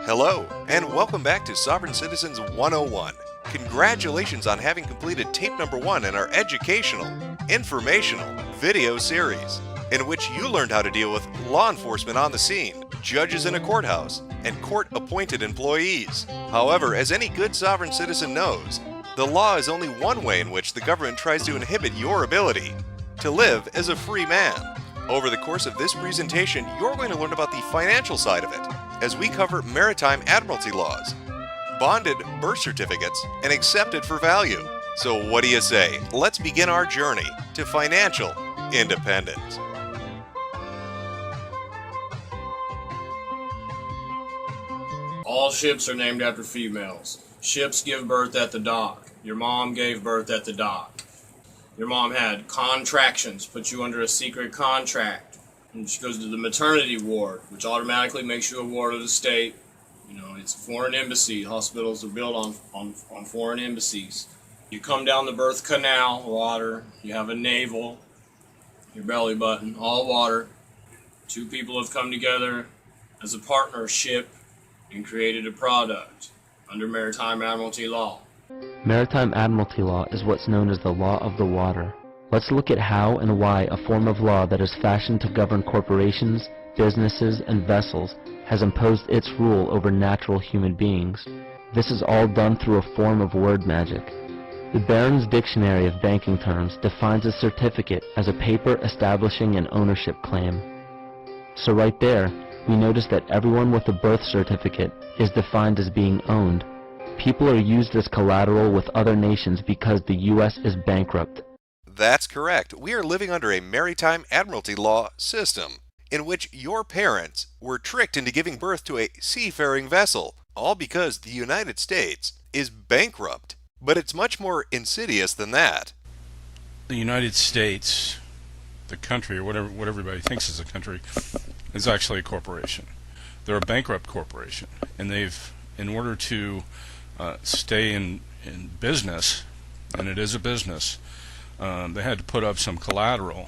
Hello, and welcome back to Sovereign Citizens 101. Congratulations on having completed tape number 1 in our educational, informational video series, in which you learned how to deal with law enforcement on the scene, judges in a courthouse, and court-appointed employees. However, as any good sovereign citizen knows, the law is only one way in which the government tries to inhibit your ability to live as a free man. Over the course of this presentation, you're going to learn about the financial side of it, as we cover maritime admiralty laws, bonded birth certificates, and accepted for value. So what do you say? Let's begin our journey to financial independence. All ships are named after females. Ships give birth at the dock. Your mom gave birth at the dock. Your mom had contractions, put you under a secret contract. And she goes to the maternity ward, which automatically makes you a ward of the state. You know, it's a foreign embassy. Hospitals are built on foreign embassies. You come down the birth canal, water. You have a navel, your belly button, all water. Two people have come together as a partnership and created a product under maritime admiralty law. Maritime admiralty law is what's known as the law of the water. Let's look at how and why a form of law that is fashioned to govern corporations, businesses, and vessels has imposed its rule over natural human beings. This is all done through a form of word magic. The Barron's Dictionary of Banking Terms defines a certificate as a paper establishing an ownership claim. So right there, we notice that everyone with a birth certificate is defined as being owned. People are used as collateral with other nations because the U.S. is bankrupt. That's correct. We are living under a maritime admiralty law system, in which your parents were tricked into giving birth to a seafaring vessel, all because the United States is bankrupt. But it's much more insidious than that. The United States, the country, or what everybody thinks is a country, is actually a corporation. They're a bankrupt corporation, and they've, in order to stay in business, and it is a business, they had to put up some collateral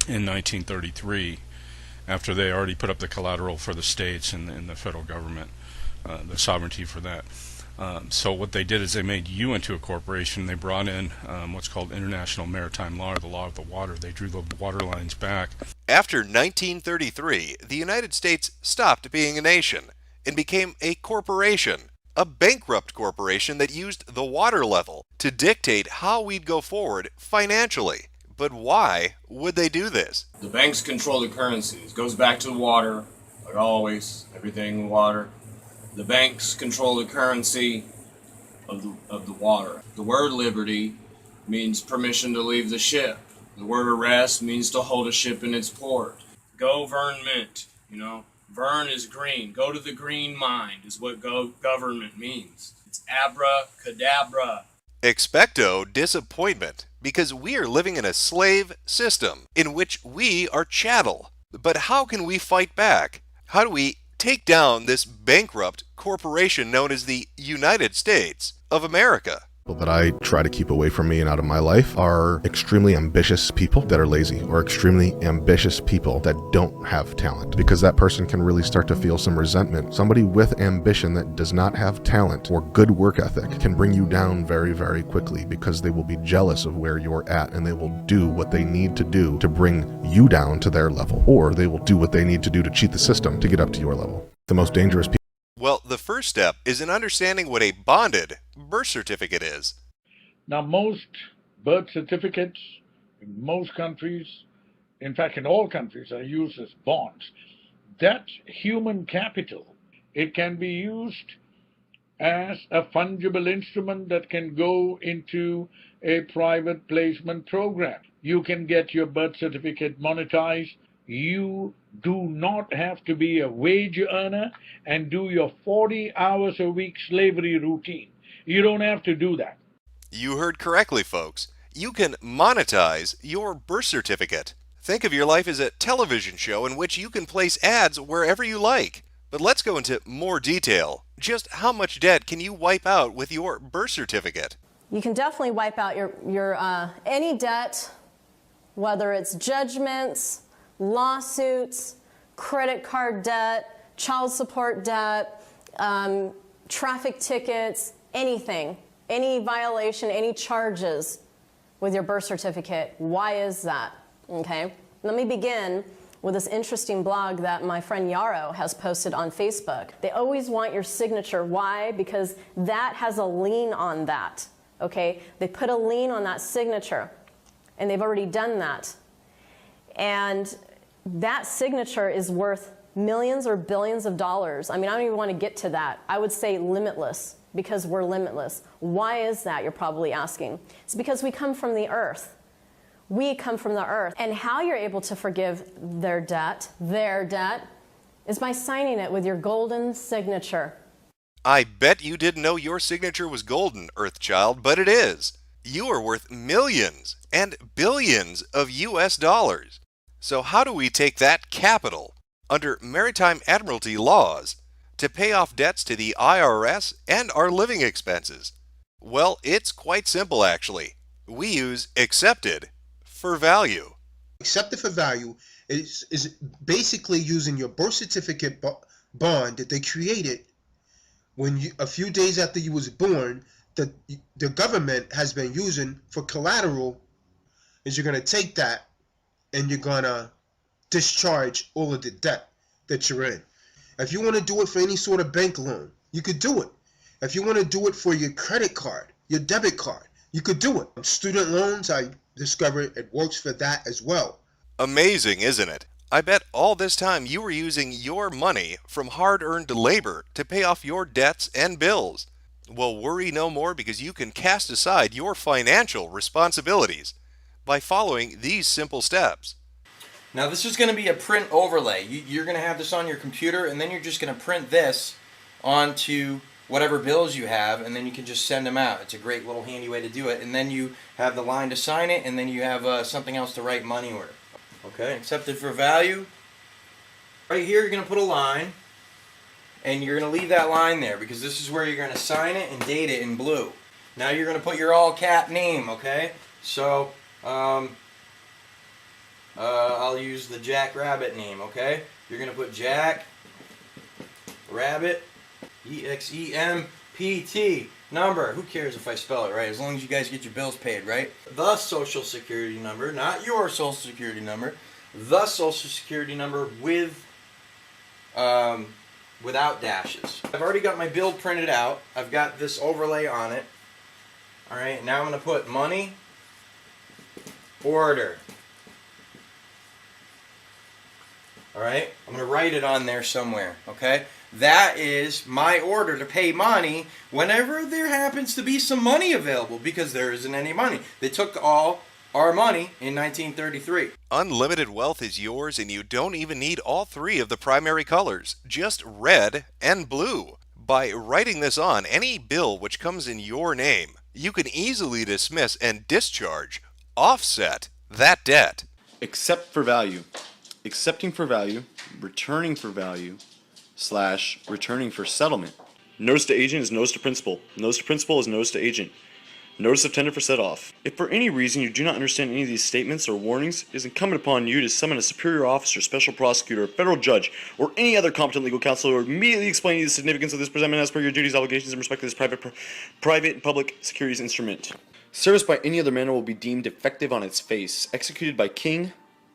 in 1933 after they already put up the collateral for the states and the federal government, the sovereignty for that. So what they did is they made you into a corporation. They brought in what's called international maritime law, or the law of the water. They drew the water lines back. After 1933, the United States stopped being a nation and became a corporation. A bankrupt corporation that used the water level to dictate how we'd go forward financially. But why would they do this? The banks control the currencies. It goes back to the water, like always, everything water. The banks control the currency of the water. The word liberty means permission to leave the ship. The word arrest means to hold a ship in its port. Government, you know. Vern is green. Go to the green mind is what government means. It's abracadabra. Expecto disappointment, because we are living in a slave system in which we are chattel. But how can we fight back? How do we take down this bankrupt corporation known as the United States of America? People that I try to keep away from me and out of my life are extremely ambitious people that are lazy, or extremely ambitious people that don't have talent, because that person can really start to feel some resentment. Somebody with ambition that does not have talent or good work ethic can bring you down very, very quickly, because they will be jealous of where you're at, and they will do what they need to do to bring you down to their level, or they will do what they need to do to cheat the system to get up to your level. The most dangerous people. Well, the first step is in understanding what a bonded birth certificate is. Now, most birth certificates in most countries, in fact in all countries, are used as bonds. That's human capital. It can be used as a fungible instrument that can go into a private placement program. You can get your birth certificate monetized. You do not have to be a wage earner and do your 40 hours a week slavery routine. You don't have to do that. You heard correctly, folks. You can monetize your birth certificate. Think of your life as a television show in which you can place ads wherever you like. But let's go into more detail. Just how much debt can you wipe out with your birth certificate? You can definitely wipe out your any debt, whether it's judgments, lawsuits, credit card debt, child support debt, traffic tickets, anything, any violation, any charges with your birth certificate. Why is that? Okay, let me begin with this interesting blog that my friend Yarrow has posted on Facebook. They always want your signature. Why? Because that has a lien on that. Okay, they put a lien on that signature, and they've already done that. And that signature is worth millions or billions of dollars. I mean, I don't even want to get to that. I would say limitless, because we're limitless. Why is that, you're probably asking? It's because we come from the earth. We come from the earth. And how you're able to forgive their debt, is by signing it with your golden signature. I bet you didn't know your signature was golden, Earthchild, but it is. You are worth millions and billions of US dollars. So how do we take that capital under maritime admiralty laws to pay off debts to the IRS and our living expenses? Well, it's quite simple actually. We use accepted for value. Accepted for value is basically using your birth certificate bond that they created when a few days after you was born, that the government has been using for collateral. Is you're going to take that and you're going to discharge all of the debt that you're in. If you want to do it for any sort of bank loan, you could do it. If you want to do it for your credit card, your debit card, you could do it. Student loans, I discovered it works for that as well. Amazing, isn't it? I bet all this time you were using your money from hard-earned labor to pay off your debts and bills. Well, worry no more, because you can cast aside your financial responsibilities by following these simple steps. Now this is going to be a print overlay. You're going to have this on your computer, and then you're just going to print this onto whatever bills you have, and then you can just send them out. It's a great little handy way to do it. And then you have the line to sign it, and then you have something else to write money order. Okay, accepted for value. Right here you're going to put a line, and you're going to leave that line there, because this is where you're going to sign it and date it in blue. Now you're going to put your all cap name, okay? So, I'll use the Jack Rabbit name, okay? You're going to put Jack Rabbit, EXEMPT, number. Who cares if I spell it right, as long as you guys get your bills paid, right? The Social Security number, not your Social Security number. The Social Security number with, without dashes. I've already got my bill printed out. I've got this overlay on it. Alright, now I'm going to put money order. Alright, I'm going to write it on there somewhere, okay? That is my order to pay money whenever there happens to be some money available, because there isn't any money. They took all our money in 1933. Unlimited wealth is yours, and you don't even need all three of the primary colors, just red and blue. By writing this on any bill which comes in your name, you can easily dismiss and discharge, offset that debt. Accept for value, accepting for value, returning for value, / returning for settlement. Notice to agent is notice to principal. Notice to principal is notice to agent. Notice of tender for set off. If for any reason you do not understand any of these statements or warnings, it is incumbent upon you to summon a superior officer, special prosecutor, federal judge, or any other competent legal counsel who will immediately explain to you the significance of this presentment as per your duties, obligations, and respect to this private and public securities instrument. Service by any other manner will be deemed defective on its face. Executed by King,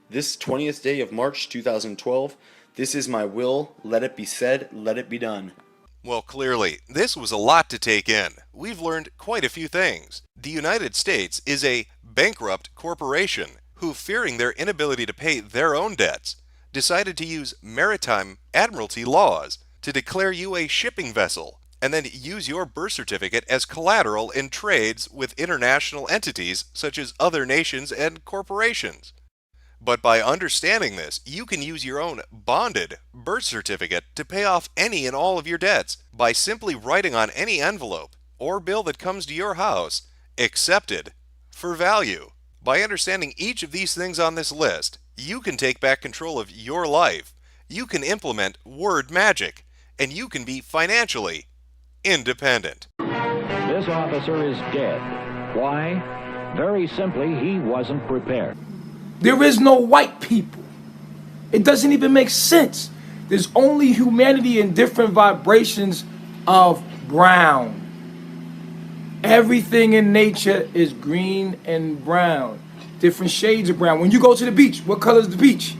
this 20th day of March 2012. This is my will. Let it be said. Let it be done. Well, clearly, this was a lot to take in. We've learned quite a few things. The United States is a bankrupt corporation who, fearing their inability to pay their own debts, decided to use maritime admiralty laws to declare you a shipping vessel, and then use your birth certificate as collateral in trades with international entities such as other nations and corporations. But by understanding this, you can use your own bonded birth certificate to pay off any and all of your debts by simply writing on any envelope or bill that comes to your house, accepted for value. By understanding each of these things on this list, you can take back control of your life, you can implement word magic, and you can be financially independent. This officer is dead. Why? Very simply, he wasn't prepared. There is no white people. It doesn't even make sense There's only humanity in different vibrations of brown. Everything in nature is green and brown. Different shades of brown. When you go to the beach, what color is the beach?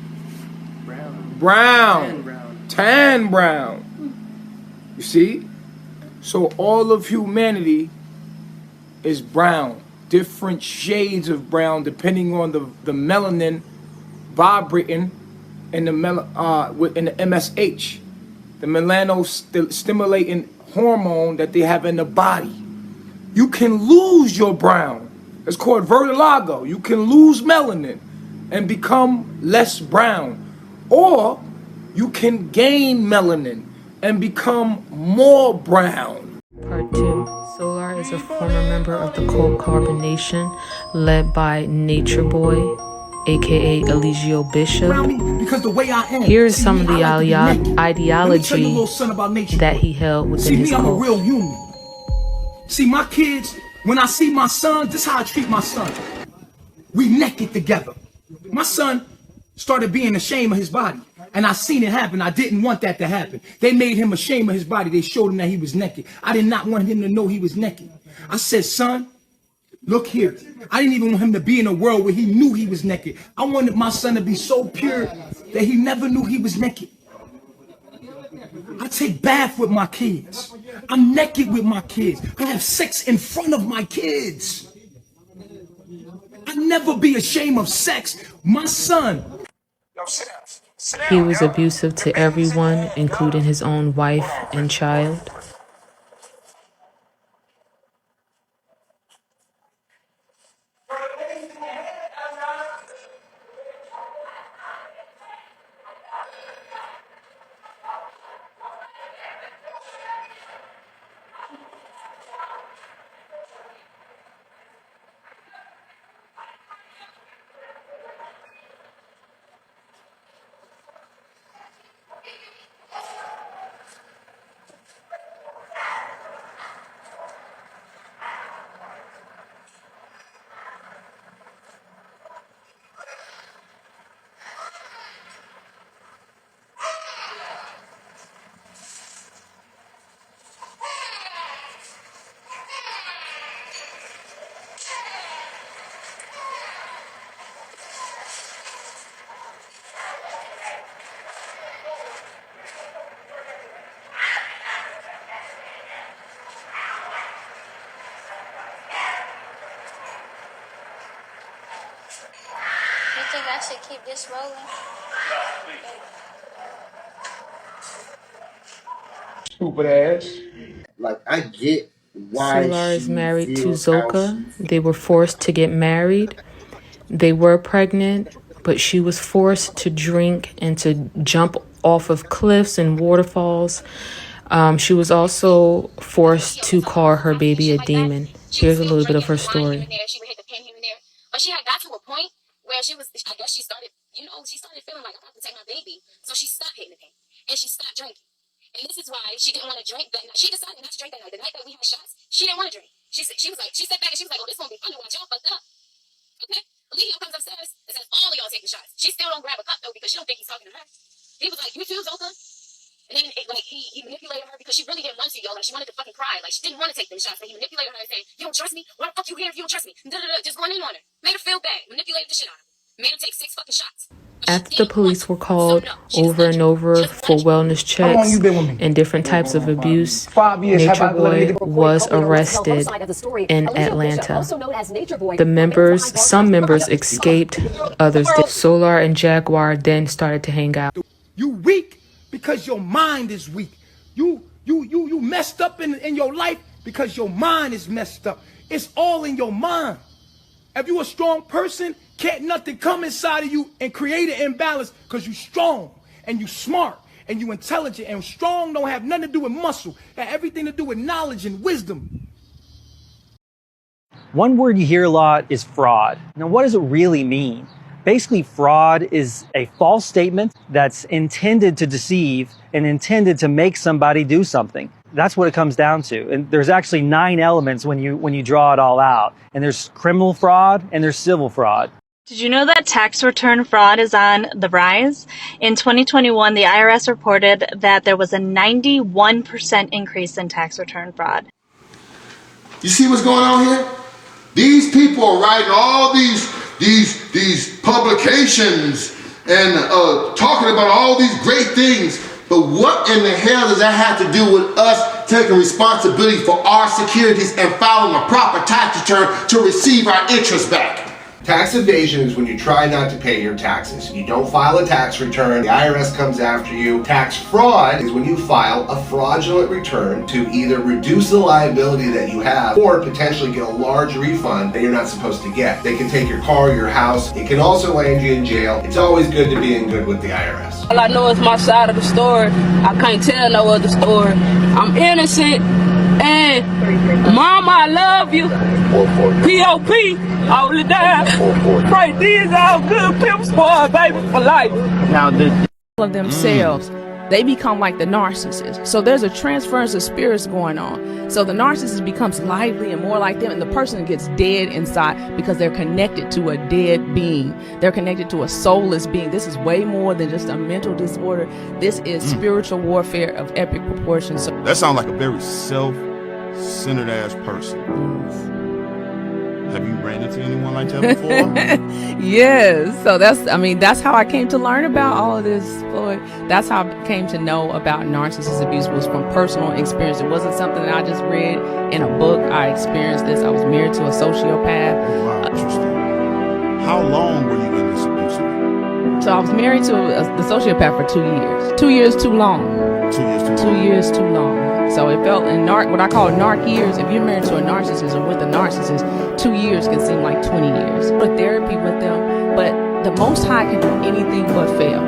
Brown. Brown. Tan brown. You see? So all of humanity is brown. Different shades of brown depending on the melanin vibrating in the MSH, the melano-stimulating hormone that they have in the body. You can lose your brown. It's called vertigo. You can lose melanin and become less brown. Or you can gain melanin and become more brown. Part 2. Solar is a former member of the cult Carbonation, led by Nature Boy, aka Eligio Bishop. Here's some of the ideology that he held within his cult. I'm a real human. See, my kids, when I see my son, this is how I treat my son. We naked together. My son started being ashamed of his body. And I seen it happen. I didn't want that to happen. They made him ashamed of his body. They showed him that he was naked. I did not want him to know he was naked. I said, son, look here. I didn't even want him to be in a world where he knew he was naked. I wanted my son to be so pure that he never knew he was naked. I take bath with my kids. I'm naked with my kids. I have sex in front of my kids. I never be ashamed of sex. My son. He was abusive to everyone, including his own wife and child. think I should keep this rolling? Stupid ass. Like, I get why Solar is she married to feels how Zoka. They were forced to get married. They were pregnant, but she was forced to drink and to jump off of cliffs and waterfalls. She was also forced to call her baby a demon. Here's a little bit of her story. She would hit the pen here and there. But she had got to a point where she was, I guess she started, she started feeling like I'm about to take my baby. So she stopped hitting the pen. And she stopped drinking. And this is why she didn't want to drink that night. She decided not to drink that night. The night that we had shots, she didn't want to drink. She sat back and she was like, oh, this won't be fun to watch. Y'all fucked up. Okay? Leo comes upstairs and says, all of y'all take the shots. She still don't grab a cup, though, because she don't think he's talking to her. He was like, you too, Zoka? And then, he manipulated her because she really didn't want to, yo. Like, she wanted to fucking cry. Like, she didn't want to take them shots. But he manipulated her and saying, you don't trust me? Why the fuck you here if you don't trust me? Just going in on her. Made her feel bad. Manipulated the shit out of her. Made her take 6 fucking shots. After the police were called over and over for wellness checks and different types of abuse, Nature Boy was arrested in Atlanta. Some members escaped, others did. Solar and Jaguar then started to hang out. You weak because your mind is weak. You messed up in your life because your mind is messed up. It's all in your mind. If you a strong person, can't nothing come inside of you and create an imbalance because you strong and you smart and you intelligent, and strong don't have nothing to do with muscle. It have everything to do with knowledge and wisdom. One word you hear a lot is fraud. Now, what does it really mean? Basically, fraud is a false statement that's intended to deceive and intended to make somebody do something. That's what it comes down to. And there's actually 9 elements when you draw it all out. And there's criminal fraud and there's civil fraud. Did you know that tax return fraud is on the rise? In 2021, the IRS reported that there was a 91% increase in tax return fraud. You see what's going on here? These people are writing all these publications and talking about all these great things, but what in the hell does that have to do with us taking responsibility for our securities and filing a proper tax return to receive our interest back? Tax evasion is when you try not to pay your taxes. You don't file a tax return, the IRS comes after you. Tax fraud is when you file a fraudulent return to either reduce the liability that you have or potentially get a large refund that you're not supposed to get. They can take your car, your house. It can also land you in jail. It's always good to be in good with the IRS. All I know is my side of the story. I can't tell no other story. I'm innocent. And Mama, I love you. P.O.P. all the time. Right, these all good pimps for baby for life. Now of themselves, they become like the narcissist. So there's a transference of spirits going on. So the narcissist becomes lively and more like them, and the person gets dead inside because they're connected to a dead being. They're connected to a soulless being. This is way more than just a mental disorder. This is spiritual warfare of epic proportions. So that sounds like a very self-centered ass person. Have you ran into anyone like that before? Yes. So that's how I came to learn about all of this, Floyd. That's how I came to know about narcissist abuse, was from personal experience. It wasn't something that I just read in a book. I experienced this. I was married to a sociopath. Oh, wow, interesting. How long were you in this abuse? So I was married to the sociopath for 2 years. 2 years too long. 2 years too long. 2 years too long. So it felt in what I call narc years. If you're married to a narcissist or with a narcissist, 2 years can seem like 20 years. For therapy with them, but the Most High can do anything but fail,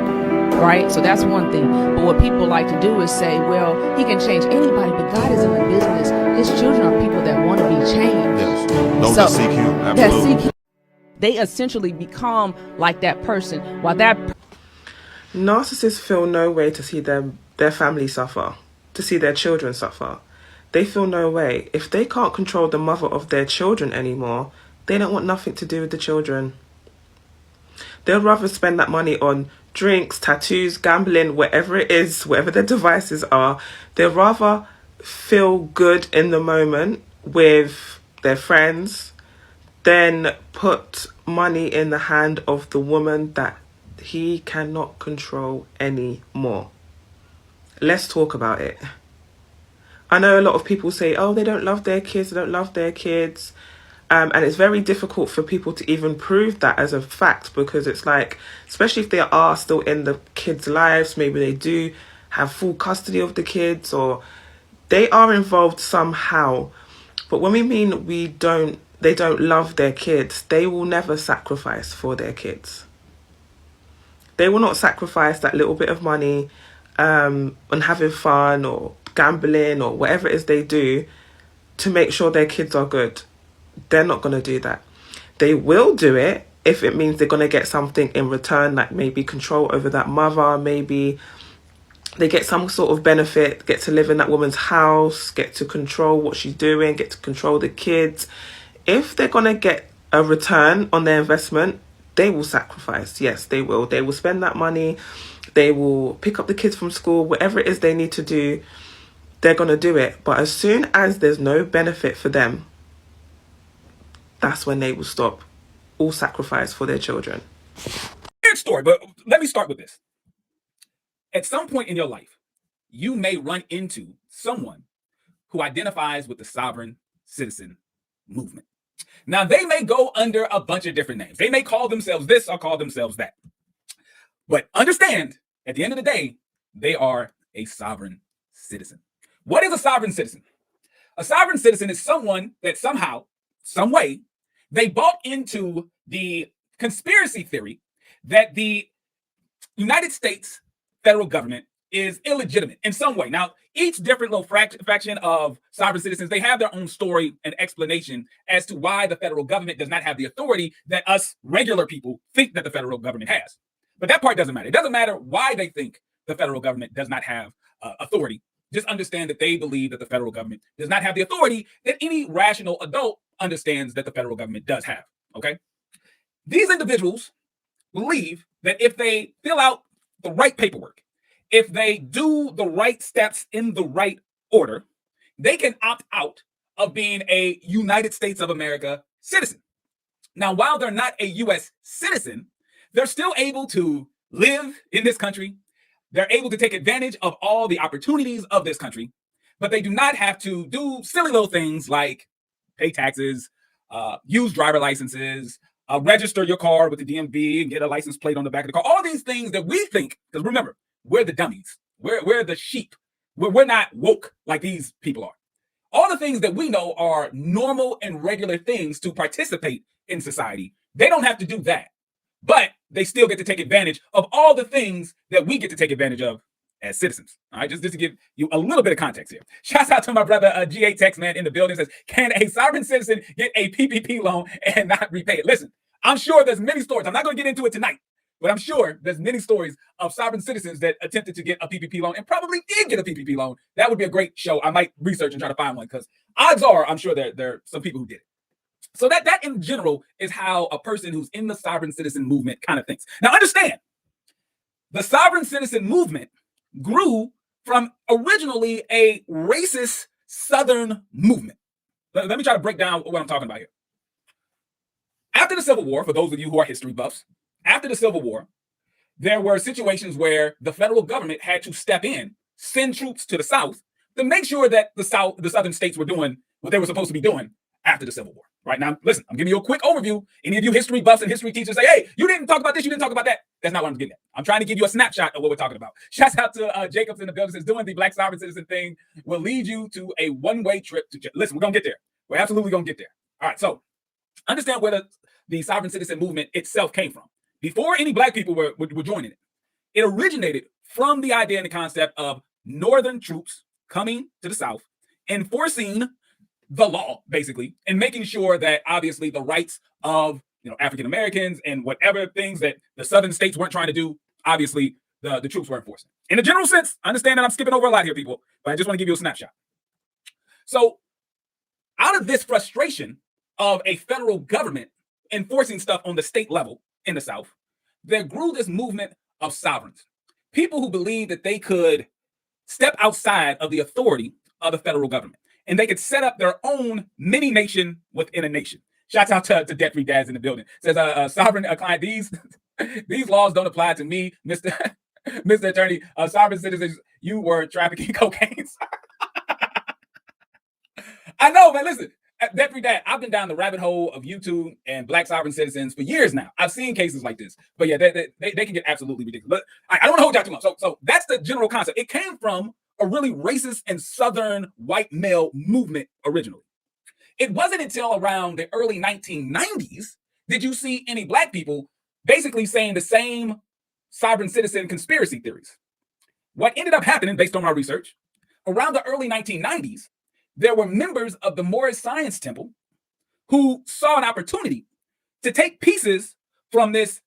right? So that's one thing. But what people like to do is say, well, he can change anybody, but God is in the business. His children are people that want to be changed. Yes. Those that seek him. Absolutely. That seek him. They essentially become like that person. While that narcissists feel no way to see their family suffer, to see their children suffer. They feel no way. If they can't control the mother of their children anymore, they don't want nothing to do with the children. They'll rather spend that money on drinks, tattoos, gambling, whatever it is, whatever their devices are. They'll rather feel good in the moment with their friends than put money in the hand of the woman that he cannot control anymore. Let's talk about it. I know a lot of people say, oh, they don't love their kids, they don't love their kids. And it's very difficult for people to even prove that as a fact, because it's like, especially if they are still in the kids' lives, maybe they do have full custody of the kids or they are involved somehow. But when we mean they don't love their kids, they will never sacrifice for their kids. They will not sacrifice that little bit of money on having fun or gambling or whatever it is they do to make sure their kids are good. They're not going to do that. They will do it if it means they're going to get something in return, like maybe control over that mother, maybe they get some sort of benefit, get to live in that woman's house, get to control what she's doing, get to control the kids. If they're going to get a return on their investment, they will sacrifice. Yes, they will. They will spend that money. They will pick up the kids from school, whatever it is they need to do, they're going to do it. But as soon as there's no benefit for them, that's when they will stop all sacrifice for their children. Weird story, but let me start with this. At some point in your life, you may run into someone who identifies with the sovereign citizen movement. Now, they may go under a bunch of different names. They may call themselves this or call themselves that. But understand, at the end of the day, they are a sovereign citizen. What is a sovereign citizen? A sovereign citizen is someone that somehow, some way, they bought into the conspiracy theory that the United States federal government is illegitimate in some way. Now, each different little fraction of sovereign citizens, they have their own story and explanation as to why the federal government does not have the authority that us regular people think that the federal government has. But that part doesn't matter. It doesn't matter why they think the federal government does not have authority. Just understand that they believe that the federal government does not have the authority that any rational adult understands that the federal government does have, okay? These individuals believe that if they fill out the right paperwork, if they do the right steps in the right order, they can opt out of being a United States of America citizen. Now, while they're not a U.S. citizen, they're still able to live in this country. They're able to take advantage of all the opportunities of this country, but they do not have to do silly little things like pay taxes, use driver licenses, register your car with the DMV and get a license plate on the back of the car. All these things that we think, because remember, we're the dummies. We're the sheep. We're not woke like these people are. All the things that we know are normal and regular things to participate in society. They don't have to do that, but they still get to take advantage of all the things that we get to take advantage of as citizens. All right, just to give you a little bit of context here. Shouts out to my brother G8 Textman in the building. Says, can a sovereign citizen get a PPP loan and not repay it? Listen, I'm sure there's many stories. I'm not going to get into it tonight, but I'm sure there's many stories of sovereign citizens that attempted to get a PPP loan and probably did get a PPP loan. That would be a great show. I might research and try to find one because odds are I'm sure there are some people who did it. So that in general is how a person who's in the sovereign citizen movement kind of thinks. Now understand, the sovereign citizen movement grew from originally a racist Southern movement. Let me try to break down what I'm talking about here. After the Civil War, for those of you who are history buffs, after the Civil War, there were situations where the federal government had to step in, send troops to the South to make sure that the Southern states were doing what they were supposed to be doing after the Civil War. Right now, listen, I'm giving you a quick overview. Any of you history buffs and history teachers say, hey, you didn't talk about this, you didn't talk about that. That's not what I'm getting at. I'm trying to give you a snapshot of what we're talking about. Shouts out to Jacobs in the building. Says doing the black sovereign citizen thing will lead you to a one-way trip to jail. Listen, we're going to get there. We're absolutely going to get there. All right, so understand where the sovereign citizen movement itself came from. Before any black people were joining it, it originated from the idea and the concept of Northern troops coming to the South, enforcing the law, basically, and making sure that obviously the rights of African Americans and whatever things that the Southern states weren't trying to do, obviously the troops were enforcing. In a general sense, I understand that I'm skipping over a lot here, people, but I just want to give you a snapshot. So out of this frustration of a federal government enforcing stuff on the state level in the South, there grew this movement of sovereigns, people who believed that they could step outside of the authority of the federal government and they could set up their own mini nation within a nation. Shouts out to debt-free dads in the building. Says sovereign client, these laws don't apply to me, Mr. Attorney. Sovereign citizens, you were trafficking cocaine. I know, man. Listen, debt-free dad, I've been down the rabbit hole of YouTube and black sovereign citizens for years now. I've seen cases like this, but yeah, they can get absolutely ridiculous. But I don't want to hold y'all too much. So that's the general concept. It came from a really racist and Southern white male movement originally. It wasn't until around the early 1990s did you see any black people basically saying the same sovereign citizen conspiracy theories. What ended up happening, based on my research, around the early 1990s, there were members of the Moorish Science Temple who saw an opportunity to take pieces from this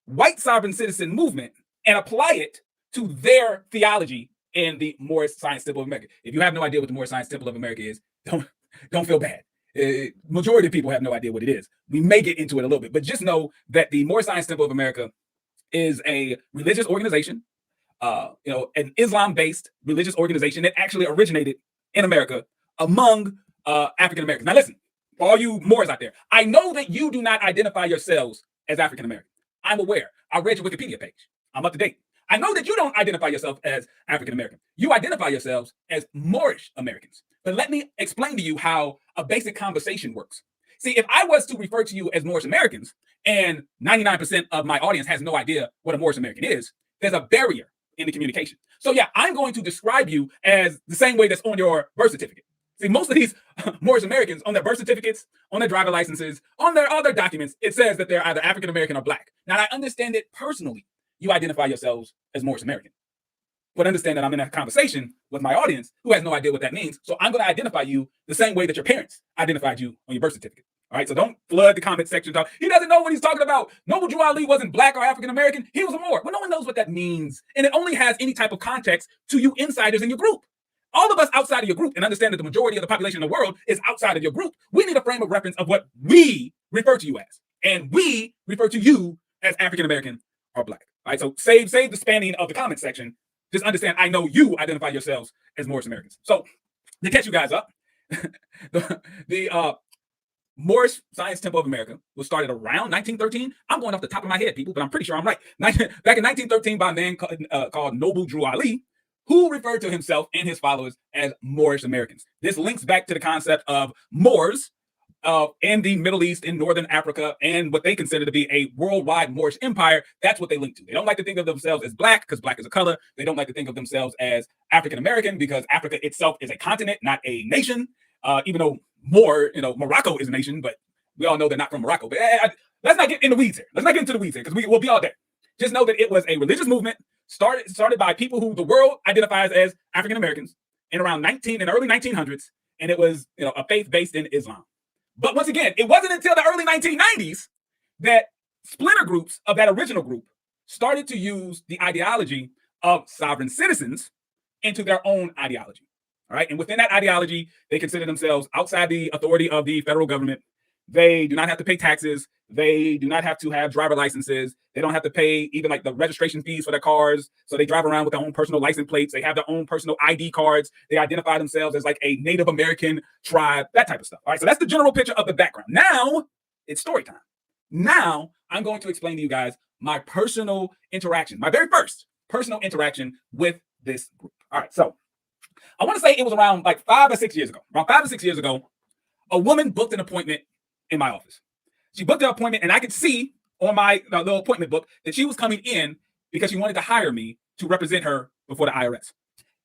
white sovereign citizen movement and apply it to their theology in the Moorish Science Temple of America. If you have no idea what the Moorish Science Temple of America is, don't feel bad. Majority of people have no idea what it is. We may get into it a little bit, but just know that the Moorish Science Temple of America is a religious organization, an Islam-based religious organization that actually originated in America among African Americans. Now listen, for all you Moors out there, I know that you do not identify yourselves as African American. I'm aware. I read your Wikipedia page. I'm up to date. I know that you don't identify yourself as African American. You identify yourselves as Moorish Americans. But let me explain to you how a basic conversation works. See, if I was to refer to you as Moorish Americans, and 99% of my audience has no idea what a Moorish American is, there's a barrier in the communication. So yeah, I'm going to describe you as the same way that's on your birth certificate. See, most of these Moorish Americans, on their birth certificates, on their driver licenses, on their other documents, it says that they're either African American or black. Now, I understand it personally. You identify yourselves as Moorish American. But understand that I'm in a conversation with my audience who has no idea what that means. So I'm going to identify you the same way that your parents identified you on your birth certificate. All right, so don't flood the comment section. He doesn't know what he's talking about. Noble Drew Ali wasn't black or African American. He was a Moor. Well, no one knows what that means. And it only has any type of context to you insiders in your group. All of us outside of your group, and understand that the majority of the population in the world is outside of your group. We need a frame of reference of what we refer to you as. and we refer to you as African American or black. All right, so save the spanning of the comment section. Just understand, I know you identify yourselves as Moorish Americans. So to catch you guys up, the Moorish Science Temple of America was started around 1913. I'm going off the top of my head, people, but I'm pretty sure I'm right. Back in 1913 by a man called Noble Drew Ali, who referred to himself and his followers as Moorish Americans. This links back to the concept of Moors in the Middle East, in Northern Africa, and what they consider to be a worldwide Moorish empire. That's what they link to. They don't like to think of themselves as black because black is a color. They don't like to think of themselves as African American because Africa itself is a continent, not a nation. Even though Morocco is a nation, but we all know they're not from Morocco. But let's not get in the weeds here. Let's not get into the weeds here because we'll be all day. Just know that it was a religious movement started by people who the world identifies as African Americans in the early 1900s, and it was a faith based in Islam. But once again, it wasn't until the early 1990s that splinter groups of that original group started to use the ideology of sovereign citizens into their own ideology. All right. And within that ideology, they consider themselves outside the authority of the federal government. They do not have to pay taxes. They do not have to have driver licenses. They don't have to pay even like the registration fees for their cars. So they drive around with their own personal license plates. They have their own personal ID cards. They identify themselves as like a Native American tribe, that type of stuff. All right. So that's the general picture of the background. Now it's story time. Now I'm going to explain to you guys my personal interaction, my very first personal interaction with this group. All right. So I want to say it was around like 5 or 6 years ago. Around 5 or 6 years ago, a woman booked an appointment in my office. She booked an appointment, and I could see on my little appointment book that she was coming in because she wanted to hire me to represent her before the IRS.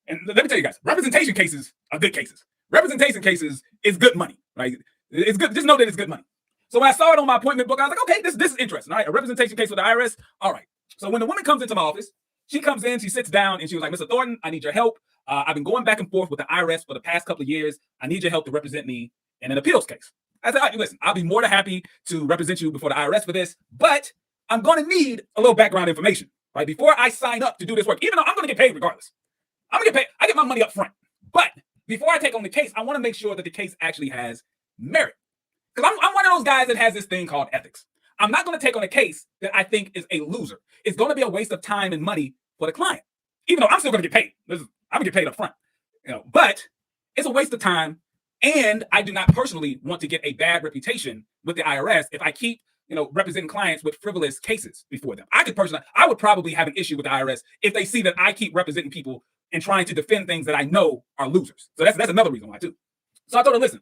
And let me tell you guys, representation cases are good cases. Representation cases is good money, right? It's good. Just know that it's good money. So when I saw it on my appointment book, I was like, okay, this is interesting. All right, a representation case with the IRS. All right. So when the woman comes into my office, she comes in, she sits down, and she was like, Mr. Thornton, I need your help. I've been going back and forth with the IRS for the past couple of years. I need your help to represent me in an appeals case. I said, all right, listen, I'll be more than happy to represent you before the IRS for this, but I'm going to need a little background information, right? Before I sign up to do this work, even though I'm going to get paid regardless. I'm going to get paid. I get my money up front. But before I take on the case, I want to make sure that the case actually has merit. Because I'm one of those guys that has this thing called ethics. I'm not going to take on a case that I think is a loser. It's going to be a waste of time and money for the client, even though I'm still going to get paid. I'm going to get paid up front, but it's a waste of time. And I do not personally want to get a bad reputation with the IRS if I keep, representing clients with frivolous cases before them. I would probably have an issue with the IRS if they see that I keep representing people and trying to defend things that I know are losers. So that's another reason why too. So I told her, listen,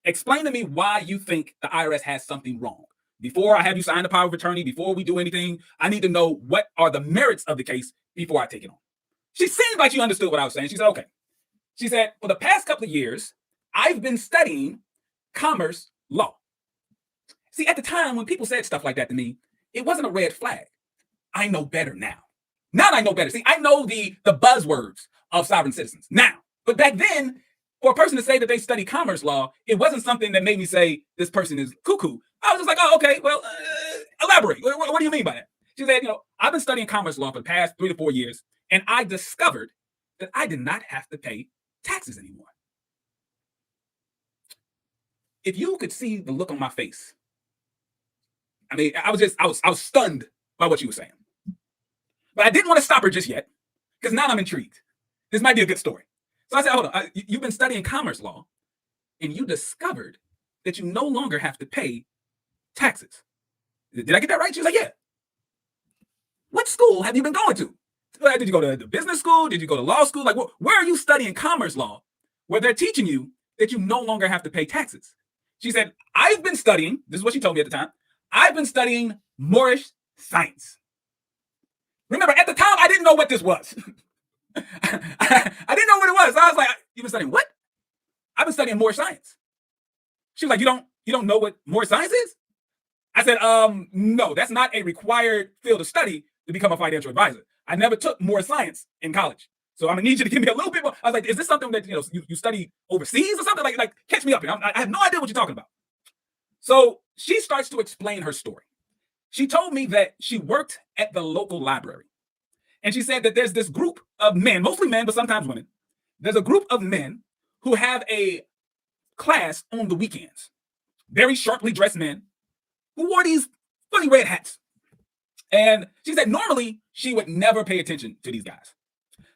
explain to me why you think the IRS has something wrong. Before I have you sign the power of attorney, before we do anything, I need to know what are the merits of the case before I take it on. She seemed like she understood what I was saying. She said, okay. She said, for the past couple of years, I've been studying commerce law. See, at the time when people said stuff like that to me, it wasn't a red flag. I know better now. Now I know better. See, I know the buzzwords of sovereign citizens now. But back then, for a person to say that they study commerce law, it wasn't something that made me say this person is cuckoo. I was just like, oh, okay, well, elaborate. What do you mean by that? She said, I've been studying commerce law for the past 3 to 4 years, and I discovered that I did not have to pay taxes anymore. If you could see the look on my face, I mean, I was stunned by what she was saying. But I didn't want to stop her just yet, because now I'm intrigued. This might be a good story. So I said, hold on, you've been studying commerce law, and you discovered that you no longer have to pay taxes. Did I get that right? She was like, yeah. What school have you been going to? Did you go to the business school? Did you go to law school? Like, where are you studying commerce law where they're teaching you that you no longer have to pay taxes? She said, I've been studying, this is what she told me at the time, I've been studying Moorish science. Remember, at the time, I didn't know what this was. I didn't know what it was. So I was like, you've been studying what? I've been studying Moorish science. She was like, you don't know what Moorish science is? I said, no, that's not a required field of study to become a financial advisor. I never took Moorish science in college. So I'm gonna need you to give me a little bit more. I was like, is this something that you study overseas or something? Like catch me up here. I have no idea what you're talking about. So she starts to explain her story. She told me that she worked at the local library. And she said that there's this group of men, mostly men, but sometimes women. There's a group of men who have a class on the weekends. Very sharply dressed men who wore these funny red hats. And she said normally she would never pay attention to these guys.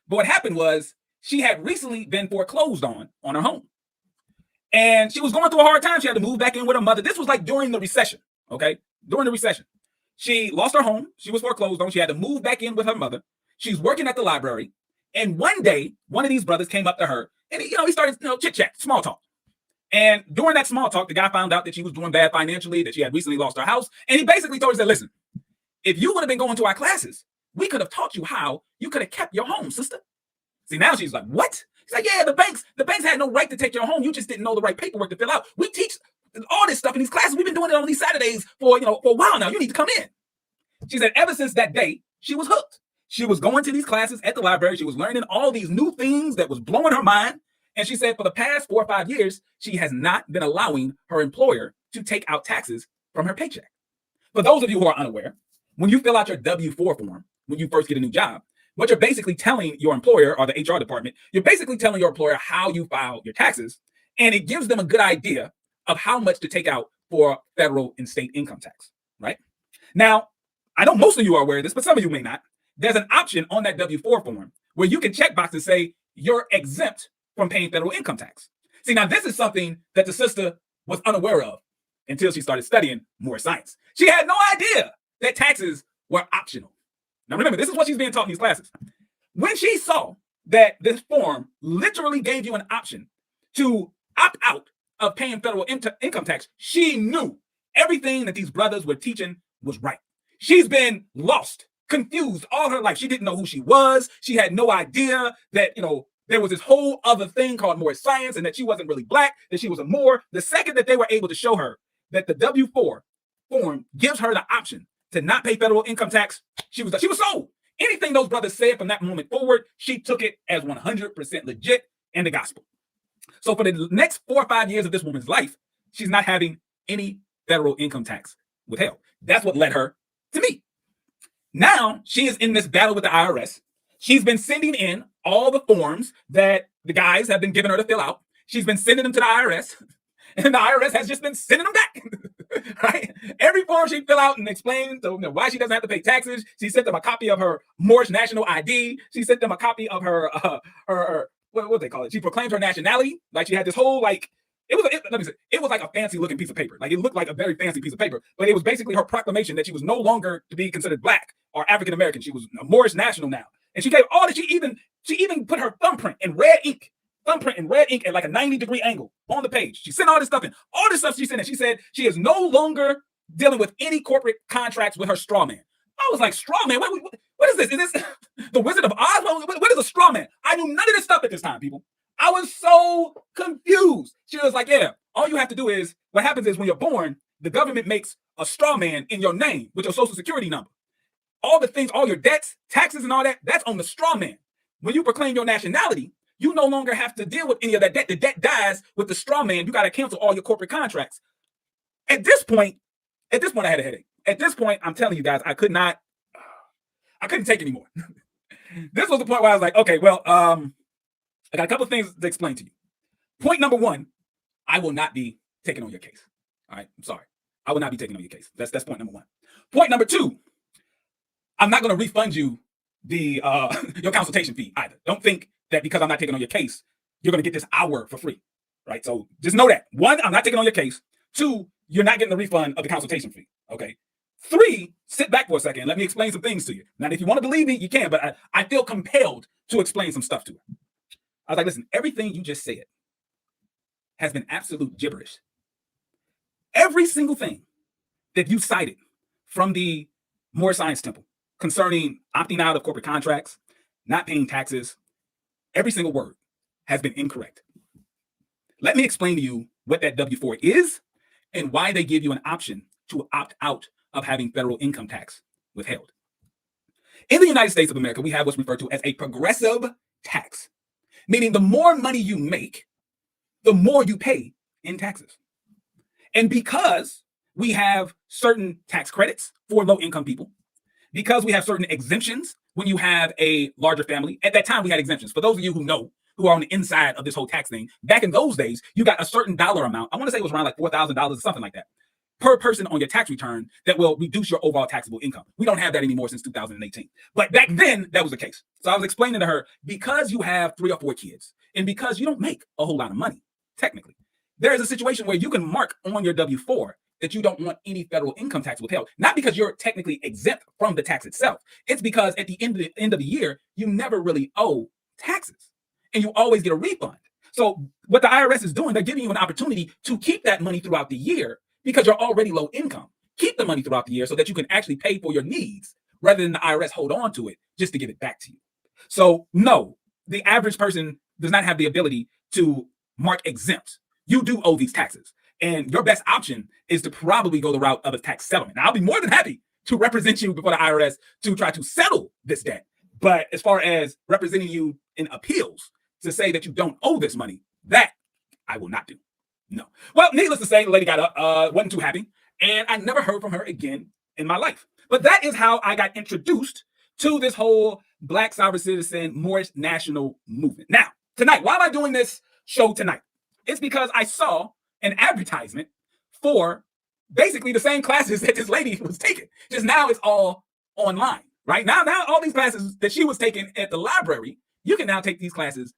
But what happened was she had recently been foreclosed on her home. And she was going through a hard time. She had to move back in with her mother. This was like during the recession, okay? During the recession. She lost her home. She was foreclosed on. She had to move back in with her mother. She's working at the library. And one day, one of these brothers came up to her and he started, chit-chat, small talk. And during that small talk, the guy found out that she was doing bad financially, that she had recently lost her house. And he basically told her, listen, if you would have been going to our classes, we could have taught you how you could have kept your home, sister. See, now she's like, what? He's like, yeah, the banks had no right to take your home. You just didn't know the right paperwork to fill out. We teach all this stuff in these classes. We've been doing it on these Saturdays for a while now. You need to come in. She said ever since that day, she was hooked. She was going to these classes at the library. She was learning all these new things that was blowing her mind. And she said for the past 4 or 5 years, she has not been allowing her employer to take out taxes from her paycheck. For those of you who are unaware, when you fill out your W-4 form, when you first get a new job, what you're basically telling your employer or the HR department, you're basically telling your employer how you file your taxes, and it gives them a good idea of how much to take out for federal and state income tax, right? Now, I know most of you are aware of this, but some of you may not. There's an option on that W-4 form where you can check box and say you're exempt from paying federal income tax. See, now this is something that the sister was unaware of until she started studying more science. She had no idea that taxes were optional. Now remember, this is what she's being taught in these classes. When she saw that this form literally gave you an option to opt out of paying federal income tax, she knew everything that these brothers were teaching was right. She's been lost, confused all her life. She didn't know who she was. She had no idea that, there was this whole other thing called more science and that she wasn't really black, that she was a Moor. The second that they were able to show her that the W-4 form gives her the option to not pay federal income tax, she was sold. Anything those brothers said from that moment forward, she took it as 100% legit and the gospel. So for the next 4 or 5 years of this woman's life, she's not having any federal income tax withheld. That's what led her to me. Now she is in this battle with the IRS. She's been sending in all the forms that the guys have been giving her to fill out. She's been sending them to the IRS, and the IRS has just been sending them back. Right? Every form she fill out and explain why she doesn't have to pay taxes. She sent them a copy of her Moorish national ID. She sent them a copy of her what they call it? She proclaimed her nationality. Like she had this whole it was like a fancy looking piece of paper. Like it looked like a very fancy piece of paper, but it was basically her proclamation that she was no longer to be considered black or African American. She was a Moorish national now. And she gave all that. She even put her thumbprint in red ink at like a 90-degree angle on the page. She sent all this stuff in. All this stuff she sent in. She said she is no longer dealing with any corporate contracts with her straw man. I was like, straw man? What is this? Is this the Wizard of Oz? What is a straw man? I knew none of this stuff at this time, people. I was so confused. She was like, yeah, all you have to do is, what happens is when you're born, the government makes a straw man in your name with your social security number. All the things, all your debts, taxes and all that, that's on the straw man. When you proclaim your nationality, you no longer have to deal with any of that debt. The debt dies with the straw man. You got to cancel all your corporate contracts. At this point, I had a headache. At this point, I'm telling you guys, I couldn't take anymore. This was the point where I was like, okay, well, I got a couple of things to explain to you. Point number one, I will not be taking on your case. All right, I'm sorry. I will not be taking on your case. That's point number one. Point number two, I'm not going to refund you the your consultation fee either. Don't think that because I'm not taking on your case, you're going to get this hour for free, right? So just know that. One, I'm not taking on your case. Two, you're not getting the refund of the consultation fee, okay? Three, sit back for a second. Let me explain some things to you. Now, if you want to believe me, you can, but I feel compelled to explain some stuff to her. I was like, listen, everything you just said has been absolute gibberish. Every single thing that you cited from the Moore Science Temple concerning opting out of corporate contracts, not paying taxes, every single word has been incorrect. Let me explain to you what that W-4 is and why they give you an option to opt out of having federal income tax withheld. In the United States of America, we have what's referred to as a progressive tax, meaning the more money you make, the more you pay in taxes. And because we have certain tax credits for low-income people, because we have certain exemptions when you have a larger family, at that time we had exemptions. For those of you who know, who are on the inside of this whole tax thing, back in those days, you got a certain dollar amount. I want to say it was around like $4,000 or something like that. per person on your tax return that will reduce your overall taxable income. We don't have that anymore since 2018. But back then, that was the case. So I was explaining to her, because you have 3 or 4 kids, and because you don't make a whole lot of money, technically, there is a situation where you can mark on your W-4 that you don't want any federal income tax withheld. Not because you're technically exempt from the tax itself. It's because at the end of the year, you never really owe taxes, and you always get a refund. So what the IRS is doing, they're giving you an opportunity to keep that money throughout the year because you're already low income. Keep the money throughout the year so that you can actually pay for your needs rather than the IRS hold on to it just to give it back to you. So no, the average person does not have the ability to mark exempt. You do owe these taxes. And your best option is to probably go the route of a tax settlement. Now, I'll be more than happy to represent you before the IRS to try to settle this debt. But as far as representing you in appeals to say that you don't owe this money, that I will not do. No. Well, needless to say, the lady got up, wasn't too happy, and I never heard from her again in my life. But that is how I got introduced to this whole Black sovereign citizen Moorish national movement. Now, tonight, why am I doing this show tonight? It's because I saw an advertisement for basically the same classes that this lady was taking. Just now it's all online, right? Now all these classes that she was taking at the library, you can now take these classes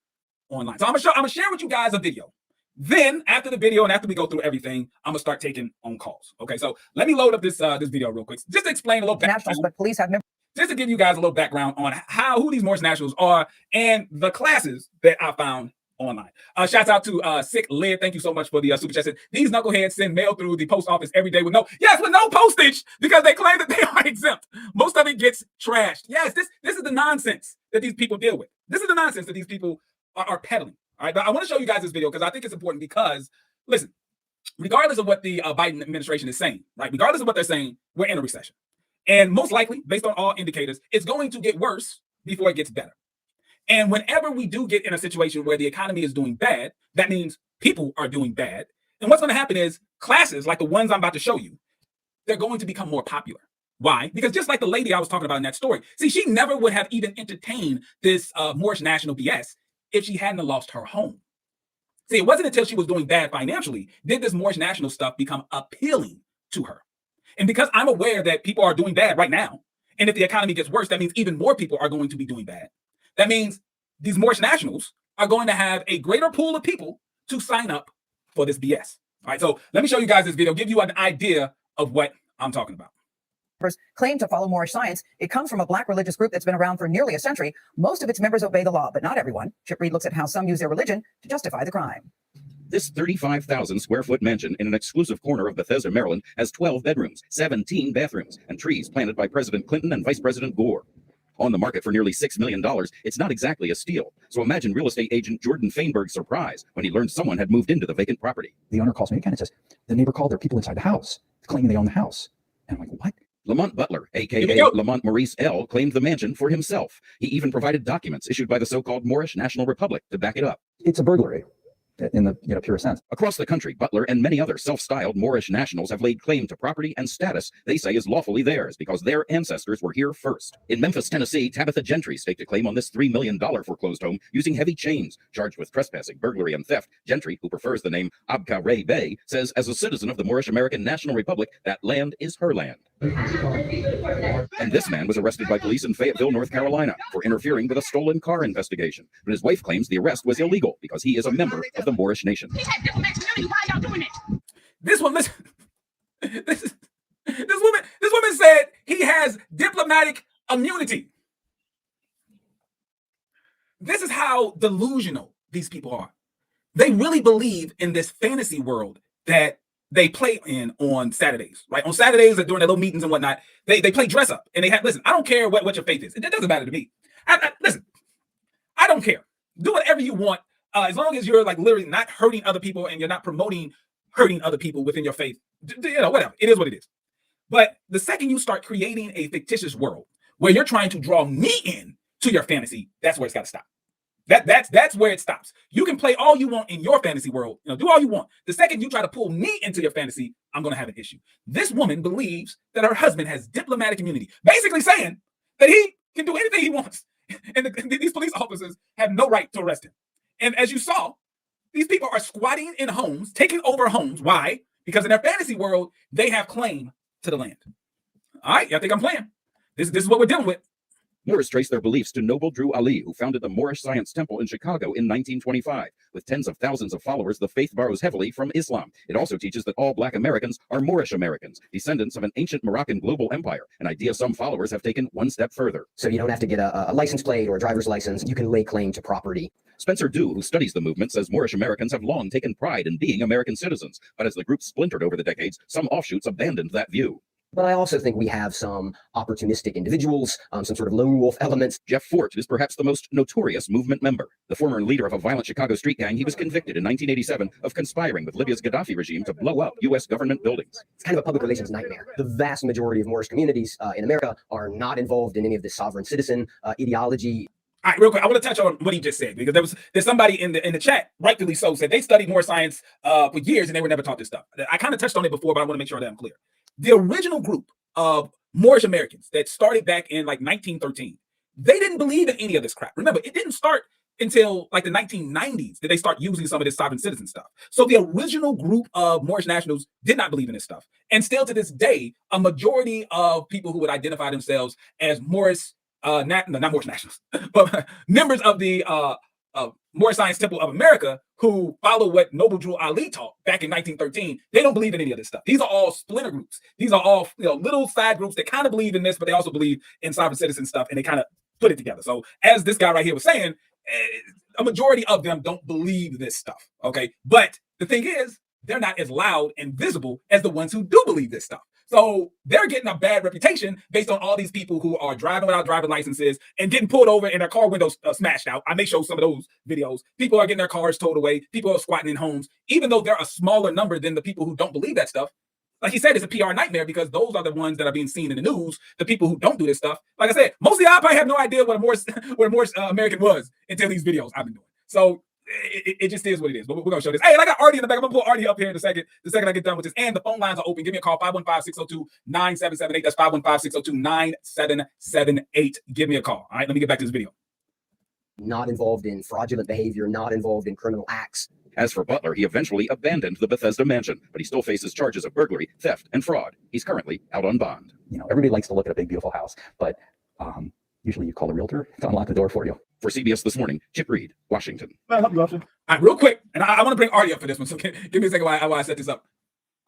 online. So I'm gonna share with you guys a video. Then after the video and after we go through everything, I'm gonna start taking on calls. Okay, so let me load up this video real quick, just to explain a little background. But police have just to give you guys a little background on who these Moorish nationals are and the classes that I found online. Shouts out to Sick Lid. Thank you so much for the super chat. These knuckleheads send mail through the post office every day with no postage because they claim that they are exempt. Most of it gets trashed. Yes, this is the nonsense that these people deal with. This is the nonsense that these people are peddling. All right, but I want to show you guys this video because I think it's important because, listen, regardless of what the Biden administration is saying, right, regardless of what they're saying, we're in a recession. And most likely, based on all indicators, it's going to get worse before it gets better. And whenever we do get in a situation where the economy is doing bad, that means people are doing bad. And what's going to happen is classes like the ones I'm about to show you, they're going to become more popular. Why? Because just like the lady I was talking about in that story, see, she never would have even entertained this Moorish national BS if she hadn't lost her home. See, it wasn't until she was doing bad financially did this Moorish national stuff become appealing to her. And because I'm aware that people are doing bad right now, and if the economy gets worse, that means even more people are going to be doing bad. That means these Moorish nationals are going to have a greater pool of people to sign up for this BS. All right, so let me show you guys this video, give you an idea of what I'm talking about. Claim to follow Moorish science. It comes from a Black religious group that's been around for nearly a century. Most of its members obey the law, but not everyone. Chip Reed looks at how some use their religion to justify the crime. This 35,000 square foot mansion in an exclusive corner of Bethesda, Maryland, has 12 bedrooms, 17 bathrooms, and trees planted by President Clinton and Vice President Gore. On the market for nearly $6 million, it's not exactly a steal. So imagine real estate agent Jordan Fainberg's surprise when he learned someone had moved into the vacant property. The owner calls me again and says, the neighbor called their people inside the house, claiming they own the house. And I'm like, what? Lamont Butler, a.k.a. Lamont Maurice L., claimed the mansion for himself. He even provided documents issued by the so-called Moorish National Republic to back it up. It's a burglary in the pure sense. Across the country, Butler and many other self-styled Moorish nationals have laid claim to property and status they say is lawfully theirs because their ancestors were here first. In Memphis, Tennessee, Tabitha Gentry staked a claim on this $3 million foreclosed home using heavy chains. Charged with trespassing, burglary, and theft, Gentry, who prefers the name Abka Ray Bey, says as a citizen of the Moorish American National Republic, that land is her land. And this man was arrested by police in Fayetteville, North Carolina, for interfering with a stolen car investigation. But his wife claims the arrest was illegal because he is a member of the Moorish nation. This one, listen. This woman said he has diplomatic immunity. This is how delusional these people are. They really believe in this fantasy world that they play in on Saturdays, right? On Saturdays during their little meetings and whatnot, they play dress up and they have, listen, I don't care what your faith is. It doesn't matter to me. Listen, I don't care. Do whatever you want. As long as you're like literally not hurting other people and you're not promoting hurting other people within your faith, whatever. It is what it is. But the second you start creating a fictitious world where you're trying to draw me in to your fantasy, that's where it's got to stop. That's where it stops. You can play all you want in your fantasy world, do all you want. The second you try to pull me into your fantasy, I'm going to have an issue. This woman believes that her husband has diplomatic immunity, basically saying that he can do anything he wants. And these police officers have no right to arrest him. And as you saw, these people are squatting in homes, taking over homes. Why? because in their fantasy world, they have claim to the land. All right, y'all think I'm playing? This is what we're dealing with. Moors trace their beliefs to Noble Drew Ali, who founded the Moorish Science Temple in Chicago in 1925. With tens of thousands of followers, the faith borrows heavily from Islam. It also teaches that all black Americans are Moorish Americans, descendants of an ancient Moroccan global empire, an idea some followers have taken one step further. So you don't have to get a license plate or a driver's license. You can lay claim to property. Spencer Dew, who studies the movement, says Moorish Americans have long taken pride in being American citizens, but as the group splintered over the decades, some offshoots abandoned that view. But I also think we have some opportunistic individuals, some sort of lone wolf elements. Jeff Fort is perhaps the most notorious movement member. The former leader of a violent Chicago street gang, he was convicted in 1987 of conspiring with Libya's Gaddafi regime to blow up U.S. government buildings. It's kind of a public relations nightmare. The vast majority of Moorish communities in America are not involved in any of this sovereign citizen ideology. All right, real quick, I want to touch on what he just said, because there's somebody in the chat, rightfully so, said they studied Moorish science for years and they were never taught this stuff. I kind of touched on it before, but I want to make sure that I'm clear. The original group of Moorish Americans that started back in like 1913, they didn't believe in any of this crap. Remember, it didn't start until like the 1990s that they start using some of this sovereign citizen stuff. So the original group of Moorish nationals did not believe in this stuff. And still to this day, a majority of people who would identify themselves as Moorish, not Moorish nationals, but members of the Moorish Science Temple of America, who follow what Noble Drew Ali taught back in 1913, they don't believe in any of this stuff. These are all splinter groups. These are all little side groups that kind of believe in this, but they also believe in sovereign citizen stuff, and they kind of put it together. So as this guy right here was saying, a majority of them don't believe this stuff, okay? But the thing is, they're not as loud and visible as the ones who do believe this stuff. So they're getting a bad reputation based on all these people who are driving without driver's licenses and getting pulled over and their car windows smashed out. I may show some of those videos. People are getting their cars towed away. People are squatting in homes, even though they're a smaller number than the people who don't believe that stuff. Like he said, it's a PR nightmare because those are the ones that are being seen in the news. The people who don't do this stuff. Like I said, most of y'all probably have no idea what a Moorish American was until these videos I've been doing. So it just is what it is. But we're going to show this. Hey, and I got Artie in the back. I'm going to pull Artie up here in a second. The second I get done with this. And the phone lines are open. Give me a call, 515-602-9778. That's 515-602-9778. Give me a call. All right, let me get back to this video. Not involved in fraudulent behavior, not involved in criminal acts. As for Butler, he eventually abandoned the Bethesda mansion, but he still faces charges of burglary, theft, and fraud. He's currently out on bond. You know, everybody likes to look at a big, beautiful house, but usually you call a realtor to unlock the door for you. For CBS This Morning, Chip Reed, Washington. All right, real quick, and I want to bring Artie up for this one, so give me a second while I set this up.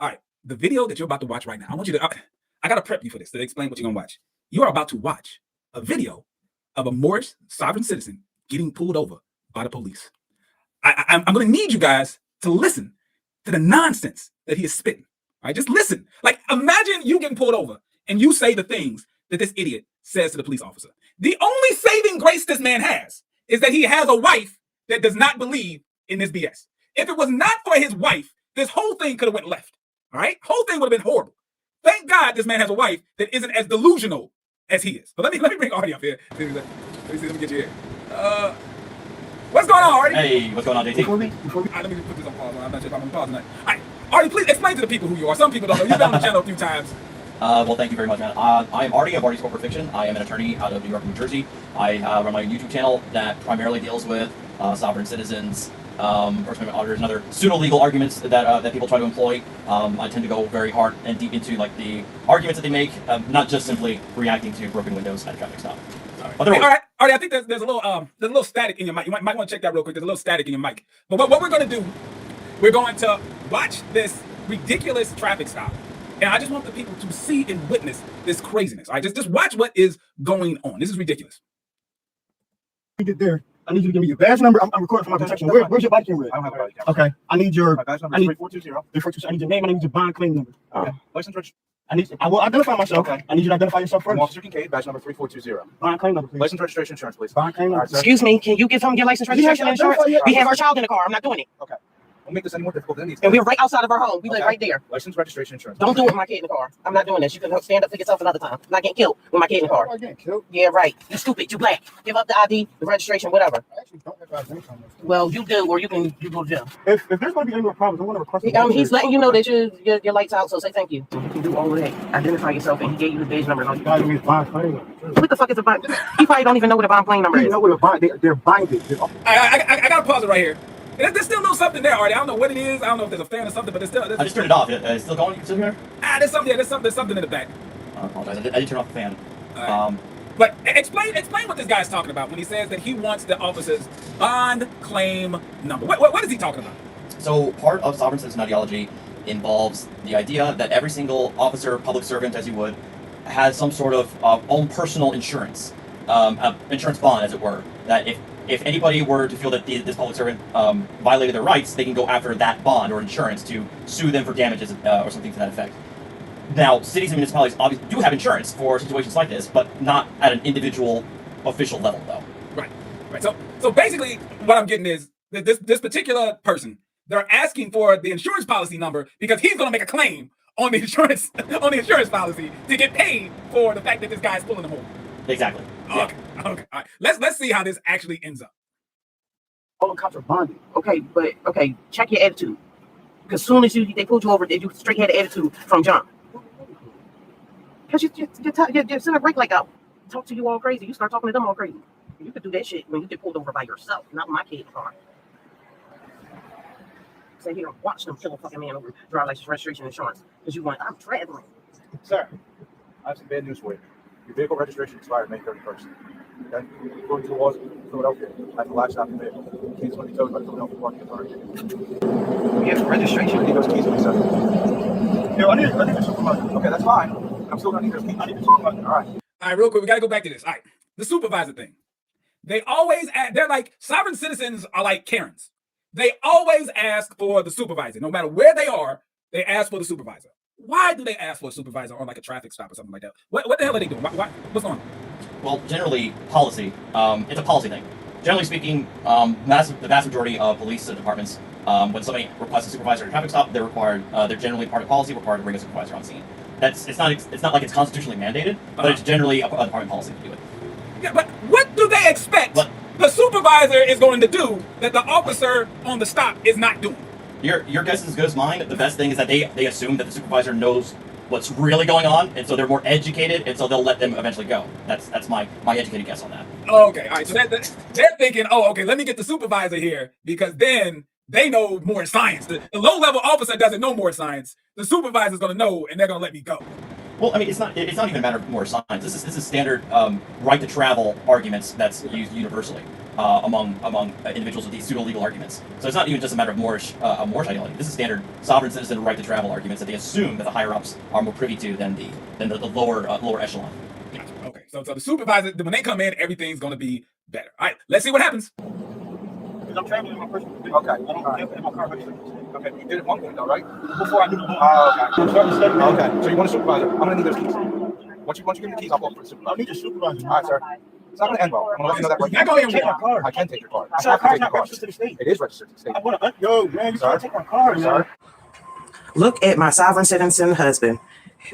All right, the video that you're about to watch right now, I want you to, I got to prep you for this to explain what you're going to watch. You are about to watch a video of a Moorish sovereign citizen getting pulled over by the police. I'm going to need you guys to listen to the nonsense that he is spitting. All right, just listen. Like, imagine you getting pulled over and you say the things that this idiot says to the police officer. The only saving grace this man has is that he has a wife that does not believe in this BS. If it was not for his wife, this whole thing could have went left. All right, whole thing would have been horrible. Thank God this man has a wife that isn't as delusional as he is. But let me bring Artie up here. Let me get you here. What's going on, Artie? Hey, what's going on, JT? Before we let me put this on pause. I'm not sure if I'm on pause tonight. All right, Artie, please explain to the people who you are. Some people don't know. You've been on the channel a few times. Well, thank you very much, man. I'm Marty of Marty's Corporate Fiction. I am an attorney out of New York, New Jersey. I run my YouTube channel that primarily deals with sovereign citizens, First Amendment auditors, and other pseudo-legal arguments that people try to employ. I tend to go very hard and deep into like the arguments that they make, not just simply reacting to broken windows and traffic stop. All right, Artie, I think there's a little static in your mic. You might want to check that real quick. There's a little static in your mic. But what we're going to do, we're going to watch this ridiculous traffic stop. And I just want the people to see and witness this craziness. All right, just watch what is going on. This is ridiculous. You get there. I need you to give me your badge number. I'm recording for my protection. Where's your body camera? I don't have a body camera. Okay. I need your badge number. 3420. I need your name. I need your bond claim number. Okay. License registration. I will identify myself. Okay. I need you to identify yourself first. Officer Kincaid, badge number 3420. Bond claim number, please. License registration insurance, please. Bond claim number. Excuse me, can you give him your license, registration, and insurance? We have our child in the car. I'm not doing it. Okay. Don't make this any more difficult than it needs. And we're right outside of our home. We live right there. License registration insurance. Don't do it with my kid in the car. I'm not doing this. You can stand up for yourself another time. I'm not getting killed with my kid in the car. I'm getting killed? Yeah, right. You stupid. You black. Give up the ID, the registration, whatever. I actually don't have ID on this. Well, you do, or you go to jail. If there's going to be any more problems, I'm going to request. He's letting you know that your light's out, so say thank you. You can do all of that. Identify yourself, and he gave you the badge number. You got to get bond claim number. What the fuck is a bond? He probably don't even know what a bond claim number is. You know what a bond? They're binded. I got to pause it right here. There's still a little something there, Artie. I don't know what it is. I don't know if there's a fan or something, but there's still. I just turned it off. It's still going? You still here? There's something. Yeah, there's something in the back. I apologize. I didn't turn off the fan. But explain what this guy's talking about when he says that he wants the officer's bond claim number. What is he talking about? So part of sovereign citizen ideology involves the idea that every single officer, public servant, as you would, has some sort of own personal insurance, insurance bond, as it were. That if anybody were to feel that this public servant violated their rights, they can go after that bond or insurance to sue them for damages or something to that effect. Now, cities and municipalities obviously do have insurance for situations like this, but not at an individual official level, though. Right. So basically, what I'm getting is that this particular person, they're asking for the insurance policy number because he's going to make a claim on the insurance policy to get paid for the fact that this guy's pulling them over. Exactly. Okay. All right. Let's see how this actually ends up. All the cops are bonded. Okay, check your attitude. Because as soon as they pulled you over, you straight had an attitude from jump. Because you're sitting a break like that. Talk to you all crazy. You start talking to them all crazy. You could do that shit when you get pulled over by yourself, not with my kid's car. Sit here and watch them kill a fucking man over driver's license, registration, insurance. Because I'm traveling. Sir, I have some bad news for you. Your vehicle registration expired May 31st. Okay? According to the laws of Philadelphia, I have to latch out the vehicle. The keys will be towed by the Philadelphia Parking Authority. You have registration. I need those keys with me, sir. Yo, I need the supervisor. Okay, that's fine. I'm still gonna need those keys. I need the supervisor. All right, real quick, we gotta go back to this. All right, the supervisor thing. They always they're like sovereign citizens are like Karens. They always ask for the supervisor, no matter where they are. They ask for the supervisor. Why do they ask for a supervisor on like a traffic stop or something like that? What the hell are they doing? What's going on? Well, generally, policy. It's a policy thing. Generally speaking, the vast majority of police departments, when somebody requests a supervisor at a traffic stop, they're generally part of policy, required to bring a supervisor on scene. It's not like it's constitutionally mandated, but it's generally a department policy to do it. Yeah, but what do they expect the supervisor is going to do that the officer on the stop is not doing? Your guess is as good as mine. The best thing is that they assume that the supervisor knows what's really going on, and so they're more educated, and so they'll let them eventually go. That's my educated guess on that. Okay, all right. So they're thinking, oh, okay, let me get the supervisor here because then they know more science. The low-level officer doesn't know more science. The supervisor's going to know, and they're going to let me go. Well, I mean, it's not even a matter of more science. This is standard right to travel arguments that's used universally among individuals with these pseudo-legal arguments. So it's not even just a matter of Moorish ideology. This is standard sovereign citizen right to travel arguments that they assume that the higher-ups are more privy to than the lower echelon. Gotcha. Okay, so the supervisor, when they come in, everything's going to be better. All right, let's see what happens. Because I'm traveling in my personal vehicle. Okay. I don't have my car registration. Okay, you did it one point though, right? Before I do the okay. So you want a supervisor? I'm gonna need those keys. Once you give me the keys, I'll go for the supervisor. I need a supervisor. All right, sir. It's not gonna end well. I'm gonna let you know that right now. I can't take my car. I can take your car. I have to take your car. Registered to the state. It is registered to the state. I want to yo, man. You can't take my car, sir. Look at my sovereign citizen husband,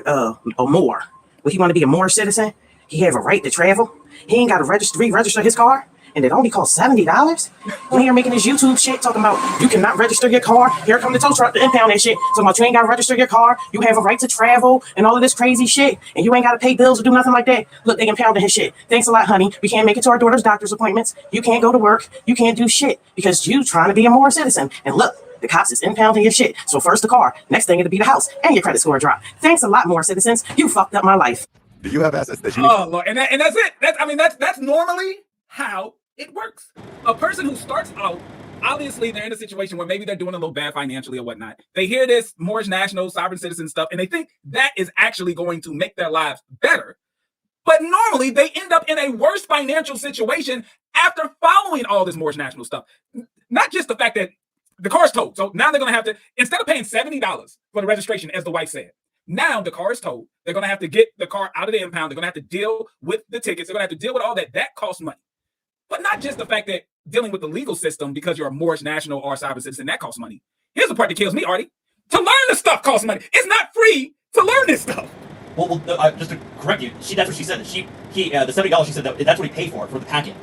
a Moor. Would he want to be a Moorish citizen? He have a right to travel. He ain't got to re-register his car. And it only costs $70? When you're making this YouTube shit talking about you cannot register your car. Here come the tow truck to impound that shit. Talking about you ain't got to register your car. You have a right to travel and all of this crazy shit. And you ain't got to pay bills or do nothing like that. Look, they impounded his shit. Thanks a lot, honey. We can't make it to our daughter's doctor's appointments. You can't go to work. You can't do shit because you trying to be a more citizen. And look, the cops is impounding your shit. So first the car, next thing it'll be the house, and your credit score drop. Thanks a lot, more citizens. You fucked up my life. Do you have assets that you need? Oh, Lord. And that's it. That's normally how it works. A person who starts out, obviously they're in a situation where maybe they're doing a little bad financially or whatnot. They hear this Moorish national sovereign citizen stuff and they think that is actually going to make their lives better. But normally they end up in a worse financial situation after following all this Moorish national stuff. Not just the fact that the car's towed. So now they're going to have to, instead of paying $70 for the registration, as the wife said, now the car is towed. They're going to have to get the car out of the impound. They're going to have to deal with the tickets. They're going to have to deal with all that. That costs money. But not just the fact that dealing with the legal system because you're a Moorish national or sovereign citizen, that costs money. Here's the part that kills me, Artie. To learn this stuff costs money. It's not free to learn this stuff. Well, just to correct you, that's what she said. The $70, she said that's what he paid for the packet.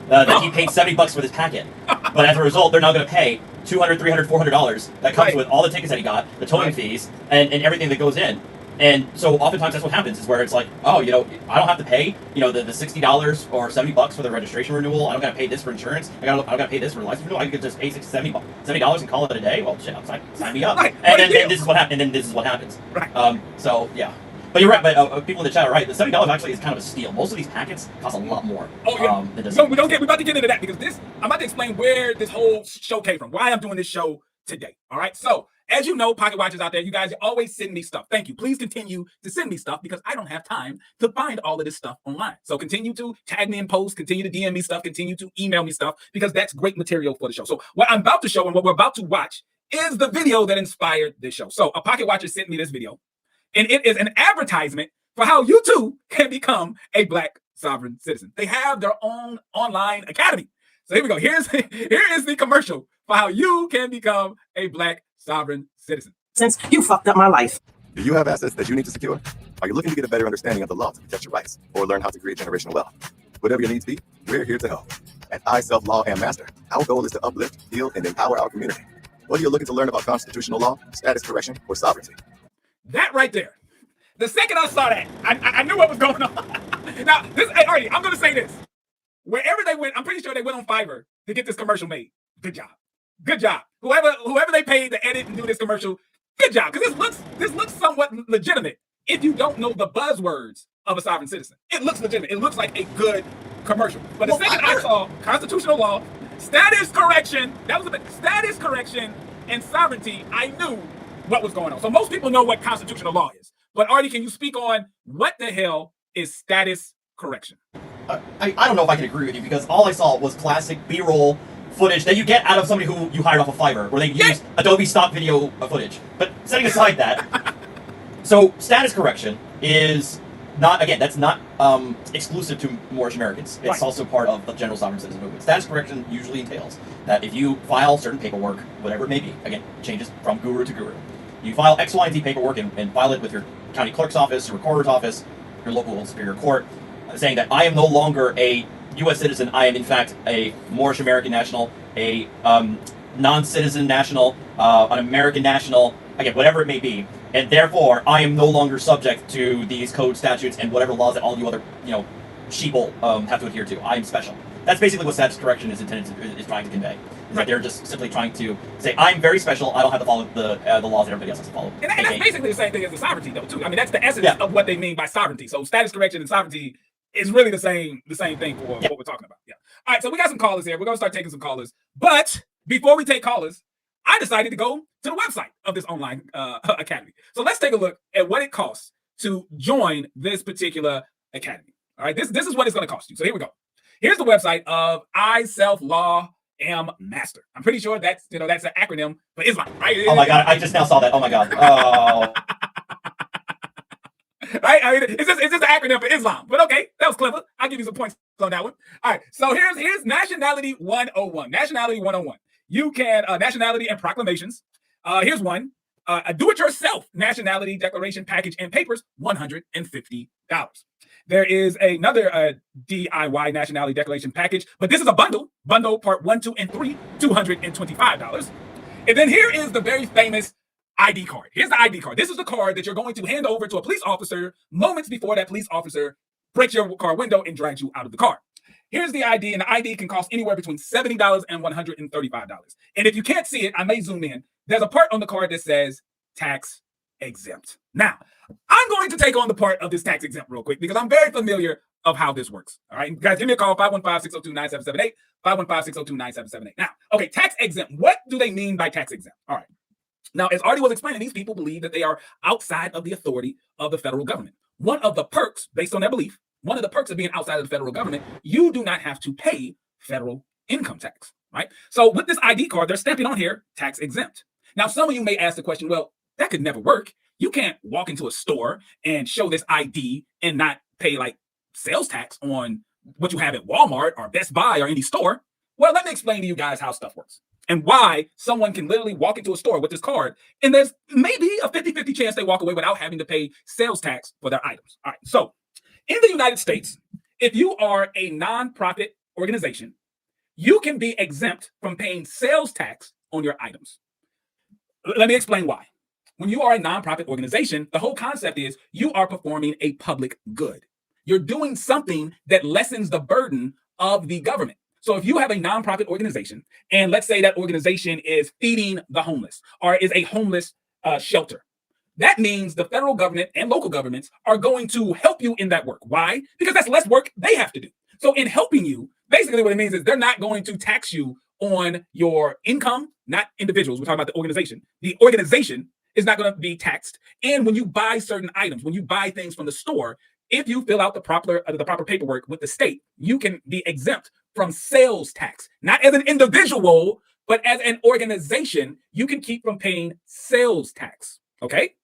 That he paid $70 for this packet. But as a result, they're now going to pay $200, $300, $400 that comes with all the tickets that he got, the towing fees, and everything that goes in. And so oftentimes that's what happens is where it's like, oh, you know, I don't have to pay, you know, the $60 or $70 for the registration renewal. I don't got to pay this for insurance. I got to pay this for the license renewal. I could just pay $70 and call it a day. Well, shit, sign me up. Right. And then this is what happens. And then this is what happens. Right. So yeah. But you're right. But people in the chat are right. The $70 actually is kind of a steal. Most of these packets cost a lot more. Oh yeah. Than this. So we're about to get into that because I'm about to explain where this whole show came from. Why I'm doing this show today. All right. So as you know, pocket watchers out there, you guys always send me stuff. Thank you. Please continue to send me stuff because I don't have time to find all of this stuff online. So continue to tag me in posts, continue to DM me stuff, continue to email me stuff because that's great material for the show. So what I'm about to show and what we're about to watch is the video that inspired this show. So a pocket watcher sent me this video, and it is an advertisement for how you too can become a Black sovereign citizen. They have their own online academy. So here we go. Here is the commercial for how you can become a Black sovereign citizen. Since you fucked up my life. Do you have assets that you need to secure? Are you looking to get a better understanding of the law to protect your rights or learn how to create generational wealth? Whatever your needs be, we're here to help. At I Self Law and Master, our goal is to uplift, heal, and empower our community. Whether you're looking to learn about constitutional law, status correction, or sovereignty. That right there. The second I saw that, I knew what was going on. Now, Artie, I'm going to say this. Wherever they went, I'm pretty sure they went on Fiverr to get this commercial made. Good job. Good job. Whoever they paid to edit and do this commercial, good job. Because this looks somewhat legitimate if you don't know the buzzwords of a sovereign citizen. It looks legitimate. It looks like a good commercial. But the second I saw constitutional law, status correction, status correction and sovereignty, I knew what was going on. So most people know what constitutional law is. But Artie, can you speak on what the hell is status correction? I don't know if I can agree with you because all I saw was classic B-roll footage that you get out of somebody who you hired off of Fiverr, where they use Adobe stock video footage. But setting aside that, so status correction is not, again, that's not exclusive to Moorish Americans. It's also part of the general sovereign citizen movement. Status correction usually entails that if you file certain paperwork, whatever it may be, again, changes from guru to guru. You file X, Y, and Z paperwork and file it with your county clerk's office, your recorder's office, your local superior court, saying that I am no longer a U.S. citizen. I am, in fact, a Moorish American national, a non-citizen national, an American national, again, whatever it may be. And therefore, I am no longer subject to these code statutes and whatever laws that all you other, sheeple have to adhere to. I am special. That's basically what status correction is intended to, is trying to convey. Is that they're just simply trying to say, I'm very special. I don't have to follow the laws that everybody else has to follow. And that's basically the same thing as the sovereignty, though, too. I mean, that's the essence of what they mean by sovereignty. So status correction and sovereignty is really the same thing for what we're talking about. Yeah. All right, so we got some callers here. We're going to start taking some callers. But before we take callers, I decided to go to the website of this online academy. So let's take a look at what it costs to join this particular academy. All right, this is what it's going to cost you. So here we go. Here's the website of I Self Law Am Master. I'm pretty sure that's an acronym for Islam, right? Oh my God, I just now saw that. Oh my God. Oh. Right? I mean, it's just an acronym for Islam. But okay, that was clever. I'll give you some points on that one. All right, so here's Nationality 101. Nationality 101. You can, nationality and proclamations. Here's one. A do-it-yourself nationality declaration package and papers, $150. There is another DIY nationality declaration package, but this is a bundle. Bundle part 1, 2, and 3, $225. And then here is the very famous ID card. Here's the ID card. This is the card that you're going to hand over to a police officer moments before that police officer breaks your car window and drags you out of the car. Here's the ID, and the ID can cost anywhere between $70 and $135. And if you can't see it, I may zoom in. There's a part on the card that says tax exempt. Now, I'm going to take on the part of this tax exempt real quick because I'm very familiar of how this works. All right, guys, give me a call, 515-602-9778, 515-602-9778. Now, okay, tax exempt. What do they mean by tax exempt? All right. Now, as Artie was explaining, these people believe that they are outside of the authority of the federal government. One of the perks, based on their belief, one of the perks of being outside of the federal government, you do not have to pay federal income tax, right? So with this ID card, they're stamping on here, tax exempt. Now, some of you may ask the question, well, that could never work. You can't walk into a store and show this ID and not pay like sales tax on what you have at Walmart or Best Buy or any store. Well, let me explain to you guys how stuff works and why someone can literally walk into a store with this card and there's maybe a 50-50 chance they walk away without having to pay sales tax for their items. All right, so in the United States, if you are a nonprofit organization, you can be exempt from paying sales tax on your items. Let me explain why. when you are a nonprofit organization, the whole concept is you are performing a public good. You're doing something that lessens the burden of the government. So if you have a nonprofit organization, and let's say that organization is feeding the homeless or is a homeless shelter, that means the federal government and local governments are going to help you in that work. Why? Because that's less work they have to do. So in helping you, basically what it means is they're not going to tax you on your income, not individuals. We're talking about the organization. The organization is not going to be taxed. And when you buy certain items, when you buy things from the store, if you fill out the proper paperwork with the state, you can be exempt from sales tax. Not as an individual, but as an organization, you can keep from paying sales tax. Okay?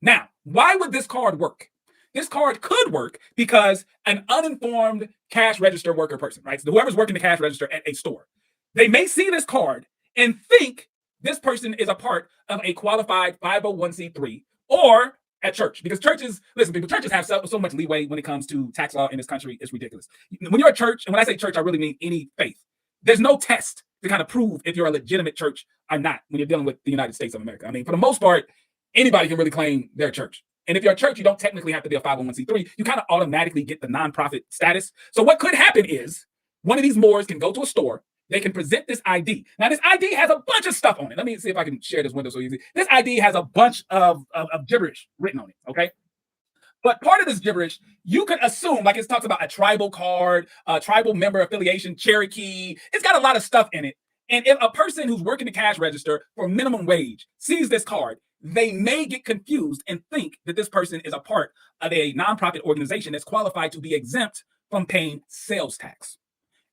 Now, why would this card work? This card could work because an uninformed cash register worker person, right? So whoever's working the cash register at a store, they may see this card and think this person is a part of a qualified 501c3 or at church. Because churches, listen, people, churches have so much leeway when it comes to tax law in this country. It's ridiculous. When you're a church, and when I say church, I really mean any faith. There's no test to kind of prove if you're a legitimate church or not when you're dealing with the United States of America. I mean, for the most part, anybody can really claim their church. And if you're a church, you don't technically have to be a 501c3. You kind of automatically get the nonprofit status. So what could happen is one of these Moors can go to a store. They can present this ID. Now, this ID has a bunch of stuff on it. Let me see if I can share this window so easy. This ID has a bunch of gibberish written on it, okay? But part of this gibberish, you could assume, like it talks about a tribal card, a tribal member affiliation, Cherokee. It's got a lot of stuff in it. And if a person who's working the cash register for minimum wage sees this card, they may get confused and think that this person is a part of a nonprofit organization that's qualified to be exempt from paying sales tax.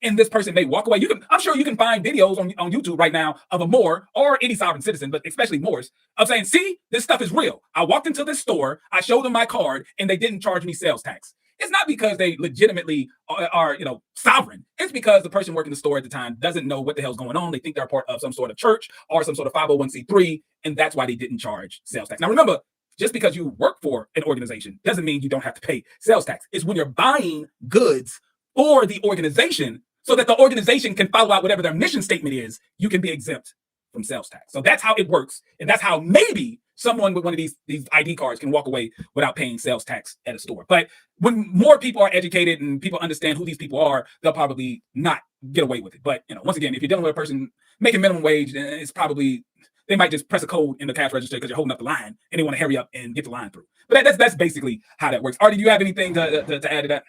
And this person may walk away. I'm sure you can find videos on YouTube right now of a Moor or any sovereign citizen, but especially Moors, of saying, see, this stuff is real. I walked into this store, I showed them my card, and they didn't charge me sales tax. It's not because they legitimately are sovereign. It's because the person working the store at the time doesn't know what the hell's going on. They think they're a part of some sort of church or some sort of 501c3, and that's why they didn't charge sales tax. Now, remember, just because you work for an organization doesn't mean you don't have to pay sales tax. It's when you're buying goods for the organization so that the organization can follow out whatever their mission statement is, you can be exempt from sales tax. So that's how it works. And that's how maybe someone with one of these ID cards can walk away without paying sales tax at a store. But when more people are educated and people understand who these people are, they'll probably not get away with it. But once again, if you're dealing with a person making minimum wage, it's probably, they might just press a code in the cash register because you're holding up the line and they want to hurry up and get the line through. But that's basically how that works. Artie, do you have anything to add to that?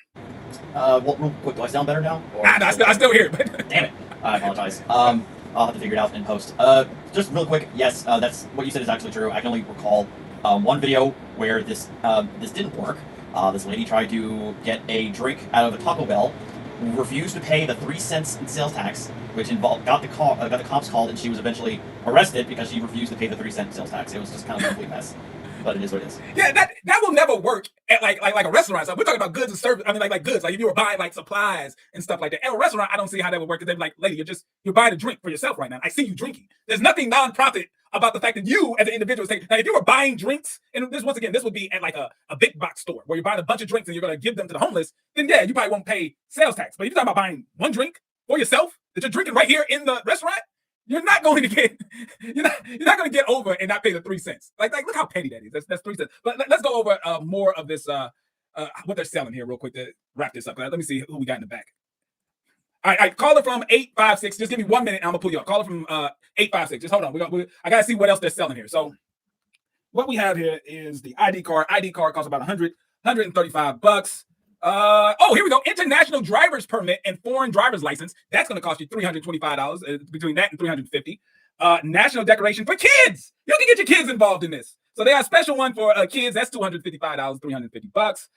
Well, real quick, do I sound better now? I still hear it. Damn it. I apologize. I'll have to figure it out in post. Just real quick, yes, that's what you said is actually true. I can only recall one video where this didn't work. This lady tried to get a drink out of a Taco Bell, refused to pay the 3 cents in sales tax, which got the cops called, and she was eventually arrested because she refused to pay the 3 cent sales tax. It was just kind of a complete mess. But it is what it is. Yeah, that will never work at like a restaurant. So we're talking about goods and service. I mean, like goods. Like if you were buying like supplies and stuff like that. At a restaurant, I don't see how that would work. Because they're like, lady, you're buying a drink for yourself right now. I see you drinking. There's nothing nonprofit about the fact that you as an individual take. Now, if you were buying drinks, and this once again, this would be at like a big box store where you're buying a bunch of drinks and you're going to give them to the homeless. Then yeah, you probably won't pay sales tax. But if you're talking about buying one drink for yourself that you're drinking right here in the restaurant, you're not going to get going to get over and not pay the 3 cents. Like look how petty that is. That's 3 cents. But let's go over more of this what they're selling here real quick to wrap this up. Let me see who we got in the back. All right, caller from 856. Just give me 1 minute. I'm gonna pull you up. Caller from 856. Just hold on. I gotta see what else they're selling here. So what we have here is the ID card. ID card costs about $135. Oh, here we go. International driver's permit and foreign driver's license. That's going to cost you $325. Between that and $350. National decoration for kids. You can get your kids involved in this. So they got a special one for kids. That's $255, $350.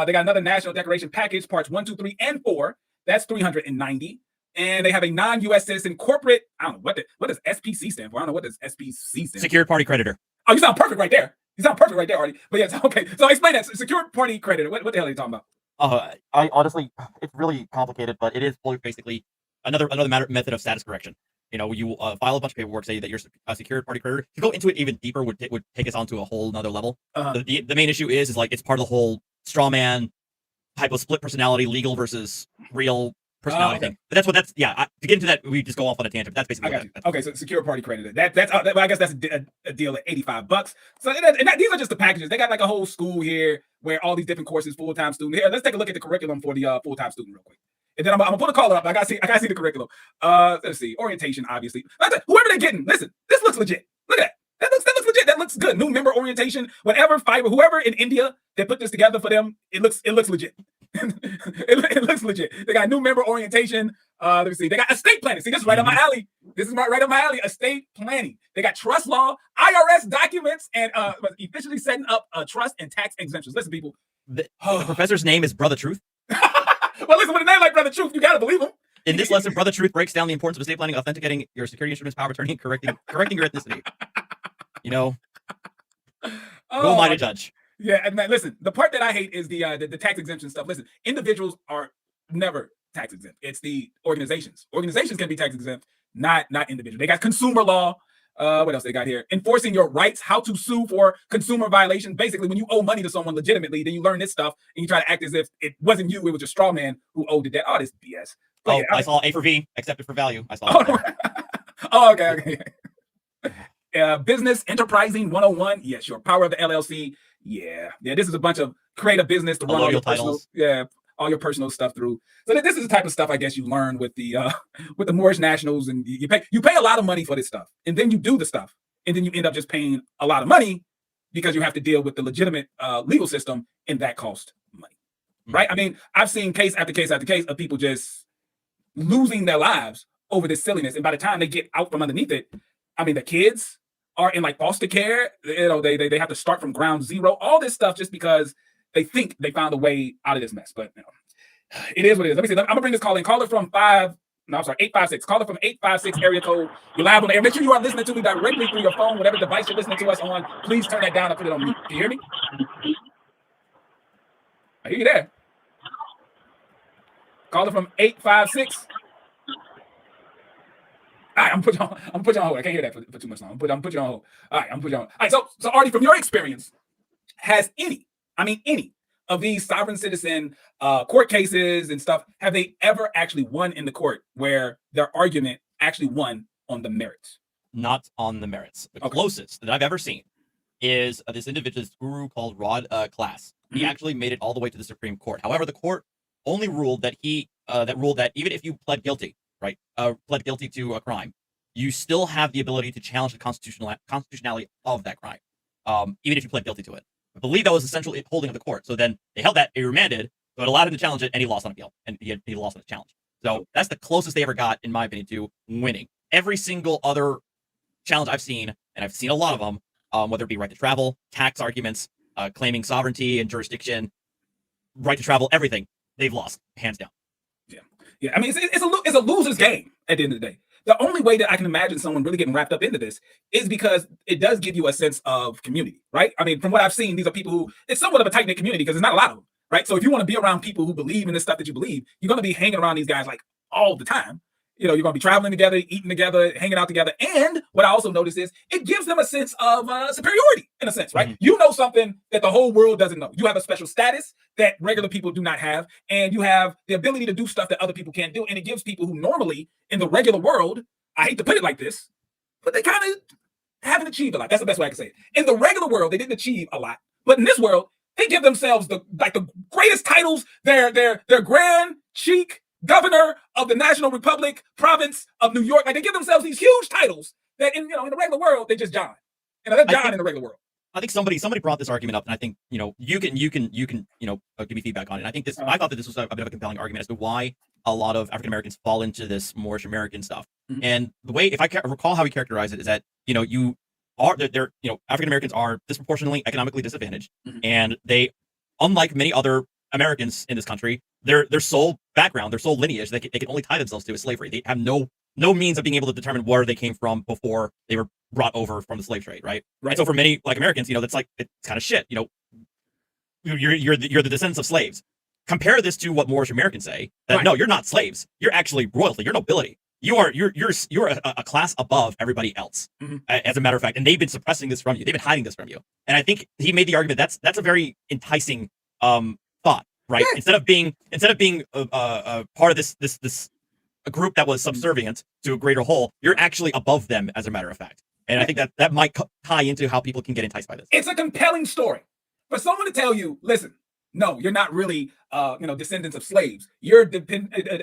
They got another national decoration package, parts 1, 2, 3, and 4. That's $390. And they have a non-U.S. citizen corporate. I don't know what does SPC stand for. I don't know what does SPC stand for. Secured party creditor. Oh, you sound perfect right there. Artie. But yes, okay. So explain that. Secured party creditor. What the hell are you talking about? I honestly, it's really complicated, but it is basically another method of status correction. You file a bunch of paperwork, say that you're a secured party creditor. To go into it even deeper would take us onto a whole nother level. The main issue is like it's part of the whole straw man type of split personality, legal versus real personality thing. But that's to get into that, we just go off on a tangent. That's basically what that, Okay, so secure party credit. That's I guess that's a deal at $85. So these are just the packages. They got like a whole school here where all these different courses, full-time student. Here, let's take a look at the curriculum for the full-time student real quick. And then I'm gonna put a caller up. I gotta see the curriculum. Let's see. Orientation, obviously. Whoever they're getting, listen, this looks legit. Look at that. That looks legit. That looks good. New member orientation. Whatever fiber, whoever in India that put this together for them, it looks legit. it looks legit. They got new member orientation. Let me see. They got estate planning. See, this is right up my alley. This is right up my alley. Estate planning. They got trust law, IRS documents, and efficiently setting up trust and tax exemptions. Listen, people. The professor's name is Brother Truth. Well, listen, with a name like Brother Truth, you gotta believe him. In this lesson, Brother Truth breaks down the importance of estate planning, authenticating your security instruments, power of attorney, and correcting your ethnicity. You know, who am I to judge? Yeah, and man, listen, the part that I hate is the tax exemption stuff. Listen, individuals are never tax exempt. It's the organizations. Organizations can be tax exempt, not individuals. They got consumer law. What else they got here? Enforcing your rights, how to sue for consumer violations. Basically, when you owe money to someone legitimately, then you learn this stuff and you try to act as if it wasn't you, it was your straw man who owed the debt. All this BS. But I saw A for V, accepted for value. I saw okay. Business enterprising 101. Yeah, sure. Power of the LLC. Yeah. This is a bunch of create a business to run all your personal, all your personal stuff through. So this is the type of stuff I guess you learn with the Moorish nationals, and you pay a lot of money for this stuff, and then you do the stuff, and then you end up just paying a lot of money because you have to deal with the legitimate legal system, and that costs money, right? I mean, I've seen case after case after case of people just losing their lives over this silliness, and by the time they get out from underneath it, I mean, the kids are in like foster care. You know, they have to start from ground zero. All this stuff just because they think they found a way out of this mess. But you know, it is what it is. Let me see. I'm gonna bring this call in. Caller from 856. Caller from 856 area code. You're live on the air. Make sure you are listening to me directly through your phone, whatever device you're listening to us on. Please turn that down and put it on mute. Can you hear me? I hear you there. Caller from 856. All right, I'm gonna put you on hold. I can't hear that for too much long. I'm gonna put you on hold. All right, I'm gonna put you on. All right, so Artie, from your experience, has any of these sovereign citizen court cases and stuff, have they ever actually won in the court where their argument actually won on the merits? Not on the merits. The closest that I've ever seen is this individual, this guru called Rod Class. He actually made it all the way to the Supreme Court. However, the court only ruled that that even if you pled guilty, right, pled guilty to a crime, you still have the ability to challenge the constitutionality of that crime, even if you pled guilty to it. I believe that was essentially a holding of the court. So then they held that, they remanded, so it allowed him to challenge it, and he lost on appeal, and he lost on the challenge. So that's the closest they ever got, in my opinion, to winning. Every single other challenge I've seen, and I've seen a lot of them, whether it be right to travel, tax arguments, claiming sovereignty and jurisdiction, right to travel, everything, they've lost, hands down. Yeah, I mean, it's a loser's game at the end of the day. The only way that I can imagine someone really getting wrapped up into this is because it does give you a sense of community, right? I mean, from what I've seen, these are people who, it's somewhat of a tight-knit community because there's not a lot of them, right? So if you want to be around people who believe in the stuff that you believe, you're going to be hanging around these guys like all the time. You know, you're going to be traveling together, eating together, hanging out together. And what I also notice is it gives them a sense of superiority, in a sense, right? You know something that the whole world doesn't know. You have a special status that regular people do not have, and you have the ability to do stuff that other people can't do. And it gives people who normally in the regular world, I hate to put it like this, but they kind of haven't achieved a lot. That's the best way I can say it. In the regular world, they didn't achieve a lot, but in this world, they give themselves the greatest titles. They're Grand Cheek Governor of the National Republic Province of New York. Like, they give themselves these huge titles that in the regular world they just John. They're John in the regular world. I think somebody brought this argument up, and I think you can give me feedback on it. And I think I thought that this was a bit of a compelling argument as to why a lot of African Americans fall into this Moorish American stuff. And the way, if I recall how he characterized it, is that African Americans are disproportionately economically disadvantaged, and they, unlike many other Americans in this country, their sole background, their sole lineage, they can only tie themselves to is slavery. They have no means of being able to determine where they came from before they were brought over from the slave trade, right? And so for many Black Americans, it's kind of shit. You're the descendants of slaves. Compare this to what Moorish Americans say, that no, you're not slaves. You're actually royalty. You're nobility. You're a class above everybody else, as a matter of fact. And they've been suppressing this from you. They've been hiding this from you. And I think he made the argument that's a very enticing thought. right? Yeah. Instead of being a part of this a group that was subservient to a greater whole, you're actually above them, as a matter of fact. And I think that might tie into how people can get enticed by this. It's a compelling story for someone to tell you, listen, no, you're not really, descendants of slaves. You're a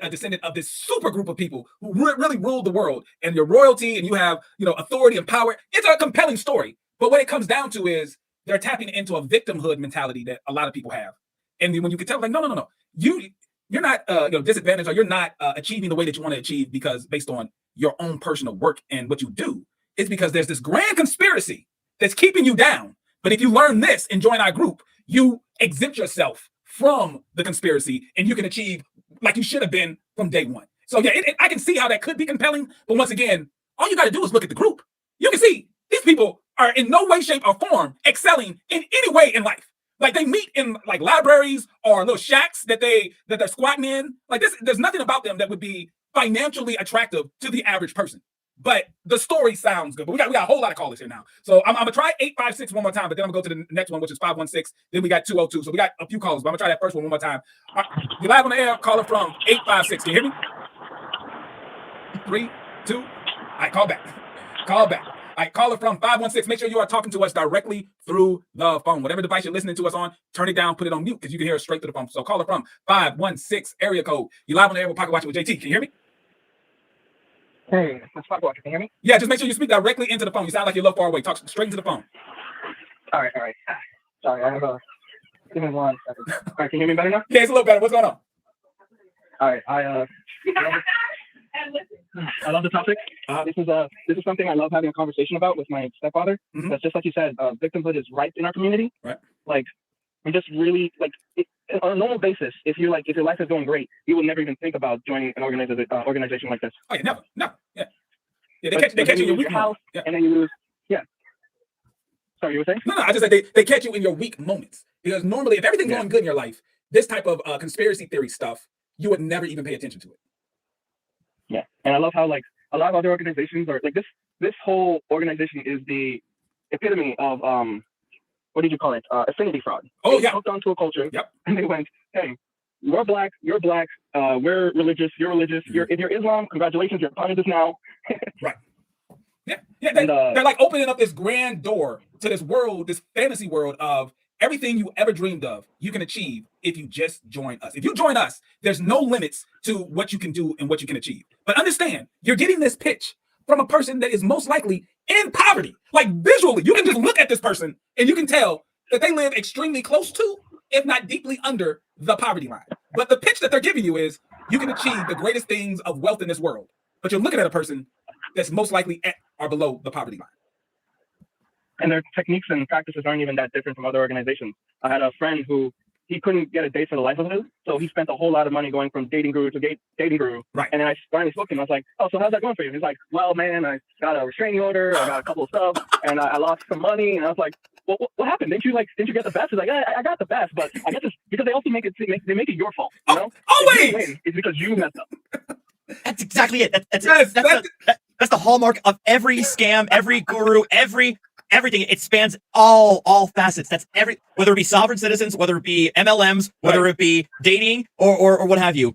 descendant of this super group of people who really ruled the world, and your royalty, and you have, authority and power. It's a compelling story. But what it comes down to is they're tapping into a victimhood mentality that a lot of people have. And when you can tell, like, no, you're not, disadvantaged, or you're not achieving the way that you want to achieve based on your own personal work and what you do. It's because there's this grand conspiracy that's keeping you down. But if you learn this and join our group, you exempt yourself from the conspiracy, and you can achieve like you should have been from day one. So yeah, I can see how that could be compelling. But once again, all you got to do is look at the group. You can see these people are in no way, shape, or form excelling in any way in life. Like, they meet in like libraries or little shacks that they're squatting in. Like, there's nothing about them that would be financially attractive to the average person. But the story sounds good. But we got a whole lot of callers here now. So I'm gonna try 856 one more time, but then I'm gonna go to the next one, which is 516. Then we got 202. So we got a few callers, but I'm gonna try that first one more time. You're live on the air. Caller from 856. Can you hear me? 3, 2. All right, call back. Call back. All right, caller from 516. Make sure you are talking to us directly through the phone. Whatever device you're listening to us on, turn it down, put it on mute, because you can hear us straight through the phone. So caller from 516 area code. You're live on the air with Pocket Watcher with JT. Can you hear me? Hey, it's Pocket Watcher. Can you hear me? Yeah, just make sure you speak directly into the phone. You sound like you're a little far away. Talk straight into the phone. All right. Sorry, I have a. Give me 1 second. All right, can you hear me better now? Yeah, it's a little better. What's going on? All right, I love the topic. This is something I love having a conversation about with my stepfather. That's just like you said, victimhood is ripe in our community. Right. Like, I'm just really like on a normal basis. If your life is going great, you will never even think about joining an organization like this. Oh yeah, never. Yeah. Yeah, they catch you in your weak house, yeah. And then you lose. Yeah. Sorry, you were saying? No, I just said they catch you in your weak moments, because normally, if everything's going good in your life, this type of conspiracy theory stuff, you would never even pay attention to it. Yeah, and I love how like a lot of other organizations are like this whole organization is the epitome of what did you call it? Affinity fraud. Oh, they hooked onto a culture. Yep. And they went, hey, you're black, we're religious, you're religious. If you're Islam, congratulations, you're part of this now. Right. Yeah. They're like opening up this grand door to this world, this fantasy world of everything you ever dreamed of, you can achieve if you just join us. If you join us, there's no limits to what you can do and what you can achieve. But understand, you're getting this pitch from a person that is most likely in poverty. Like, visually, you can just look at this person and you can tell that they live extremely close to, if not deeply under, the poverty line. But the pitch that they're giving you is you can achieve the greatest things of wealth in this world. But you're looking at a person that's most likely at or below the poverty line. And their techniques and practices aren't even that different from other organizations. I had a friend who he couldn't get a date for the life of his, so he spent a whole lot of money going from dating guru to dating guru. Right. And then I finally spoke to him. I was like, "Oh, so how's that going for you?" He's like, "Well, man, I got a restraining order, I got a couple of stuff, and I lost some money." And I was like, "Well, what happened? Didn't you get the best?" He's like, "I got the best, but I guess it's because they also make it your fault. You know, always. It's because you messed up." That's exactly it. That's the hallmark of every scam, every guru, everything. It spans all facets. That's whether it be sovereign citizens, whether it be MLMs, whether it be dating or what have you.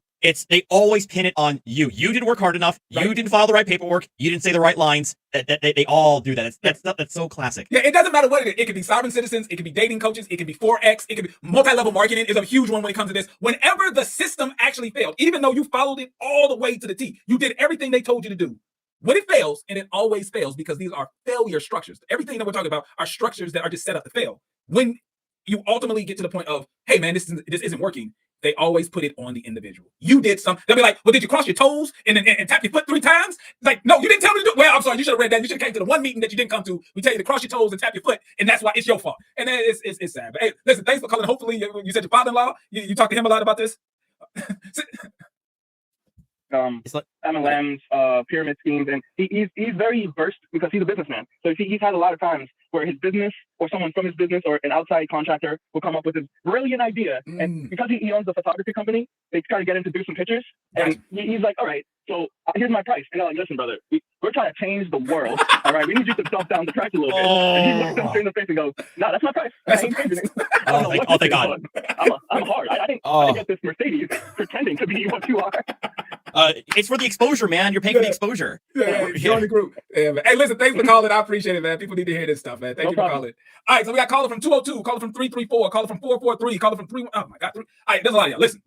They always pin it on you. You didn't work hard enough. You didn't file the right paperwork. You didn't say the right lines. They all do that. That's so classic. Yeah, it doesn't matter what it is. It could be sovereign citizens. It could be dating coaches. It could be Forex. It could be multi-level marketing is a huge one when it comes to this. Whenever the system actually failed, even though you followed it all the way to the T, you did everything they told you to do. When it fails, and it always fails because these are failure structures. Everything that we're talking about are structures that are just set up to fail. When you ultimately get to the point of, hey man, this isn't working, they always put it on the individual. You did something. They'll be like, well, did you cross your toes and tap your foot 3 times? Like, no, you didn't tell me to do it. Well, I'm sorry, you should have read that. You should have came to the one meeting that you didn't come to. We tell you to cross your toes and tap your foot, and that's why it's your fault. And then it's sad. But hey, listen, thanks for calling. Hopefully, you said your father-in-law. You talked to him a lot about this. MLMs, pyramid schemes, and he's very versed because he's a businessman. So he's had a lot of times where his business or someone from his business or an outside contractor will come up with this brilliant idea. And because he owns a photography company, they try to get him to do some pictures. And he's like, all right, So here's my price. And they're like, listen, brother, we're trying to change the world. All right, we need you to dump down the price a little bit. And he looks them straight in the face and goes, no, that's my price. I ain't changing it. I don't know what thank God. I'm hard. I didn't get this Mercedes pretending to be what you are. It's for the exposure, man. You're paying for the exposure. Yeah, join the group. Yeah, man. Hey, listen, thanks for calling. I appreciate it, man. People need to hear this stuff, man. Thank you for calling. All right, so we got caller from 202, caller from 334, caller from 443, caller from 3. Oh my God, 3. All right, there's a lot of y'all. Listen,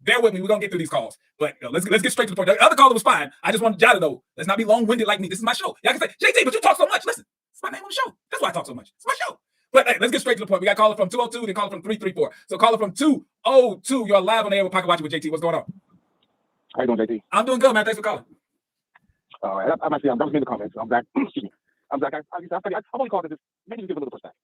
bear with me. We're gonna get through these calls, but let's get straight to the point. The other caller was fine. I just wanted y'all to know. Let's not be long-winded like me. This is my show. Y'all can say, JT, but you talk so much. Listen, it's my name on the show. That's why I talk so much. It's my show. But hey, let's get straight to the point. We got caller from 202, then caller from 334. So caller from 202, you're live on the air with Pocket Watching with JT. What's going on? How you doing, JT? I'm doing good, man. Thanks for calling. All right, I'm actually, I'm in the comments. I'm back. Excuse me. I'm back. I only called it just maybe to give a little perspective.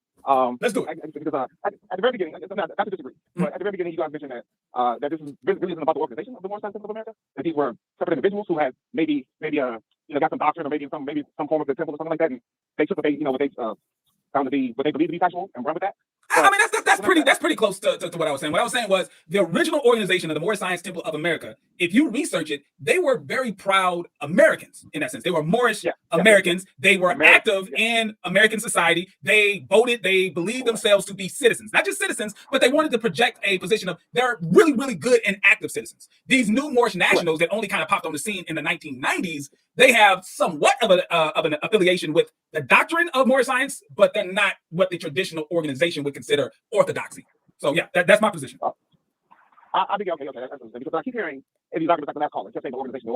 Let's do it. Because at the very beginning, not to disagree, but at the very beginning, you guys mentioned that this is really isn't about the organization of the Mormon Temple of America. That these were separate individuals who had maybe got some doctrine or maybe some form of the temple or something like that, and they took what they found to be what they believed to be factual and run with that. I mean, that's pretty close to what I was saying. What I was saying was the original organization of the Moorish Science Temple of America, if you research it, they were very proud Americans in that sense. They were Moorish Americans. They were active in American society. They voted. They believed themselves to be citizens, not just citizens, but they wanted to project a position of they're really, really good and active citizens. These new Moorish nationals that only kind of popped on the scene in the 1990s, they have somewhat of an affiliation with the doctrine of Moorish science, but they're not what the traditional organization would consider orthodoxy. So yeah, that's my position. I think okay. Because I keep hearing these arguments like the last caller, just saying the organization.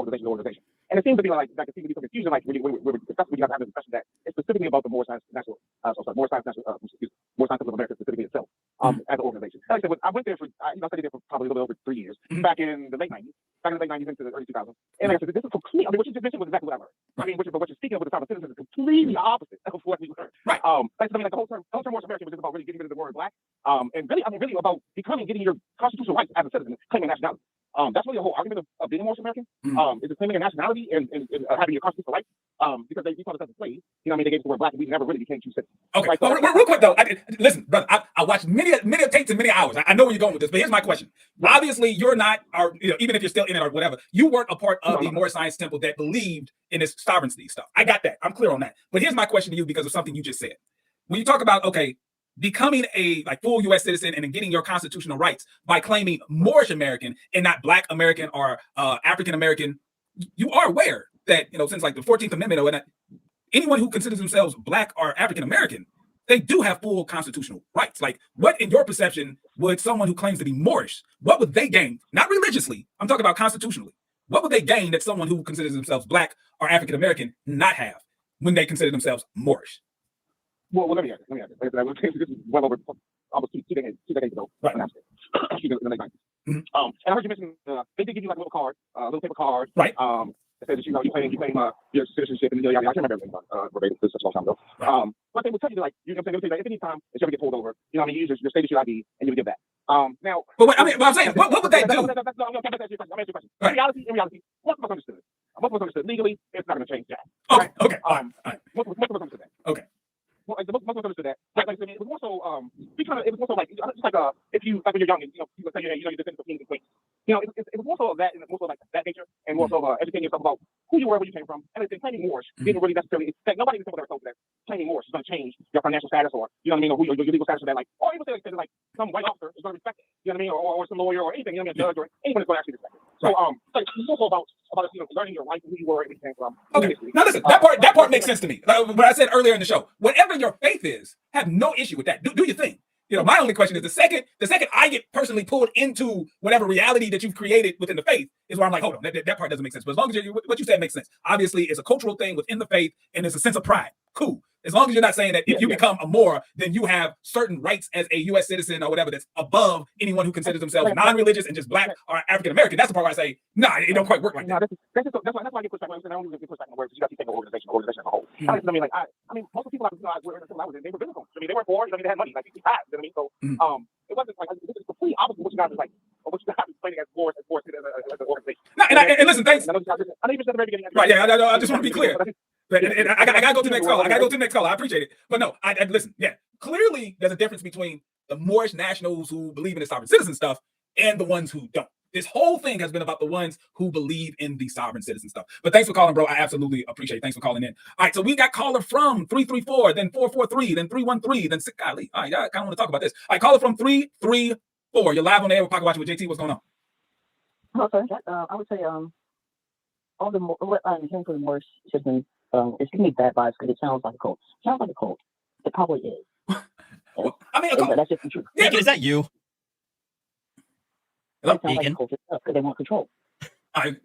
And it seems to be like there seems to be some confusion. Like when we're discussing, we have to have a discussion that it's specifically about the Moorish Science National, Moorish Science Temple of America specifically itself as an organization. Like I said, I went there for I studied there for probably a little bit over 3 years back in the late 90s, into the early 2000s. And like I said, this is complete. I mean, what you just mentioned was exactly what I learned. I mean, what you're speaking of with the sovereign citizens is completely opposite of what we learned. Right. Like the whole term Moorish American was just about really getting rid of the word black. And really about getting your constitutional rights as a citizen, claiming nationality. That's really the whole argument of being a Moorish American. Is claiming your nationality and having your constitutional rights. Because they called us as a slave. You know what I mean? They gave us the word black, and we never really became true citizens. Okay. Right, so, real quick though, listen, brother. I watched many tapes and many hours. I know where you're going with this, but here's my question. Obviously, you're not, or even if you're still in it or whatever, you weren't a part of the Moorish Science Temple that believed in this sovereignty stuff. I got that. I'm clear on that. But here's my question to you because of something you just said. When you talk about becoming a full U.S. citizen and then getting your constitutional rights by claiming Moorish American and not Black American or African American, you are aware that since like the 14th Amendment, anyone who considers themselves Black or African American, they do have full constitutional rights. Like, what in your perception would someone who claims to be Moorish, what would they gain? Not religiously. I'm talking about constitutionally. What would they gain that someone who considers themselves Black or African American not have when they consider themselves Moorish? Well, let me ask you. This is well over almost two decades ago. Right. In the late 90s. And I heard you mention they did give you like a little card, a little paper card. Right. That says that you claim your citizenship and I can't remember everything verbatim. This is such a long time ago. Right. But they would tell you like they would tell you like if any time that you ever get pulled over, you use your state issue ID and you would give that. Now. But I'm saying, what would they do? I'm asking you a question. In reality, most of us understood. Most of us understood legally, it's not going to change that. Okay. Okay. All right. Most of us understood that. Okay. Well, like most of us understood that. Like I mean, it was more so. It was more so like just like if you like when you're young and people say you're descendant of kings and queens. It was more so of that and more so like that nature and more so educating yourself about who you were, where you came from, and claiming Moorish didn't really necessarily. Nobody in the temple ever told you that claiming Moorish is going to change your financial status or or who your legal status or that like or even say like some white officer is going to respect it. You know what I mean? Or some lawyer or anything. A judge or anyone is going to actually respect it. So it's also about learning your life and who you were and where you came from. Okay. Now listen, that part makes sense to me. Like what I said earlier in the show, whatever your faith is, have no issue with that. Do your thing. My only question is the second I get personally pulled into whatever reality that you've created within the faith is where I'm like, hold on, that part doesn't make sense. But as long as what you said makes sense. Obviously, it's a cultural thing within the faith, and it's a sense of pride. Cool. As long as you're not saying that if you become a Moor, then you have certain rights as a U.S. citizen or whatever that's above anyone who considers themselves non-religious and just Black or African American. That's the part where I say, it don't quite work like that. That's why I get pushed back. I don't even get pushed back in the words. You got to take an organization as a whole. I mean, most of the people I were in the civil, they were biblical. I mean, they weren't poor. They had money. Like they had. You know what I mean? So it wasn't like this is completely opposite of what you guys are like. Or what you guys are explaining as Moors as an organization. And listen, thanks. I know you said at the very beginning. Right. Yeah. I just want to be clear. And I gotta go to the next call. I appreciate it. But no, I listen. Yeah, clearly there's a difference between the Moorish nationals who believe in the sovereign citizen stuff and the ones who don't. This whole thing has been about the ones who believe in the sovereign citizen stuff. But thanks for calling, bro. I absolutely appreciate it. Thanks for calling in. All right, so we got caller from 334, then 443, then 313, then 6. Golly. All right, I kind of want to talk about this. All right, caller from 334. You're live on the air with Pocket Watch with JT. What's going on? Oh, sorry. I would say all the what I'm hearing from the Morris citizens it's giving me bad vibes because it sounds like a cult. It sounds like a cult. It probably is. Well, I mean, that's just the truth. Yeah, is that you? It sounds like a cult because they want control. Okay,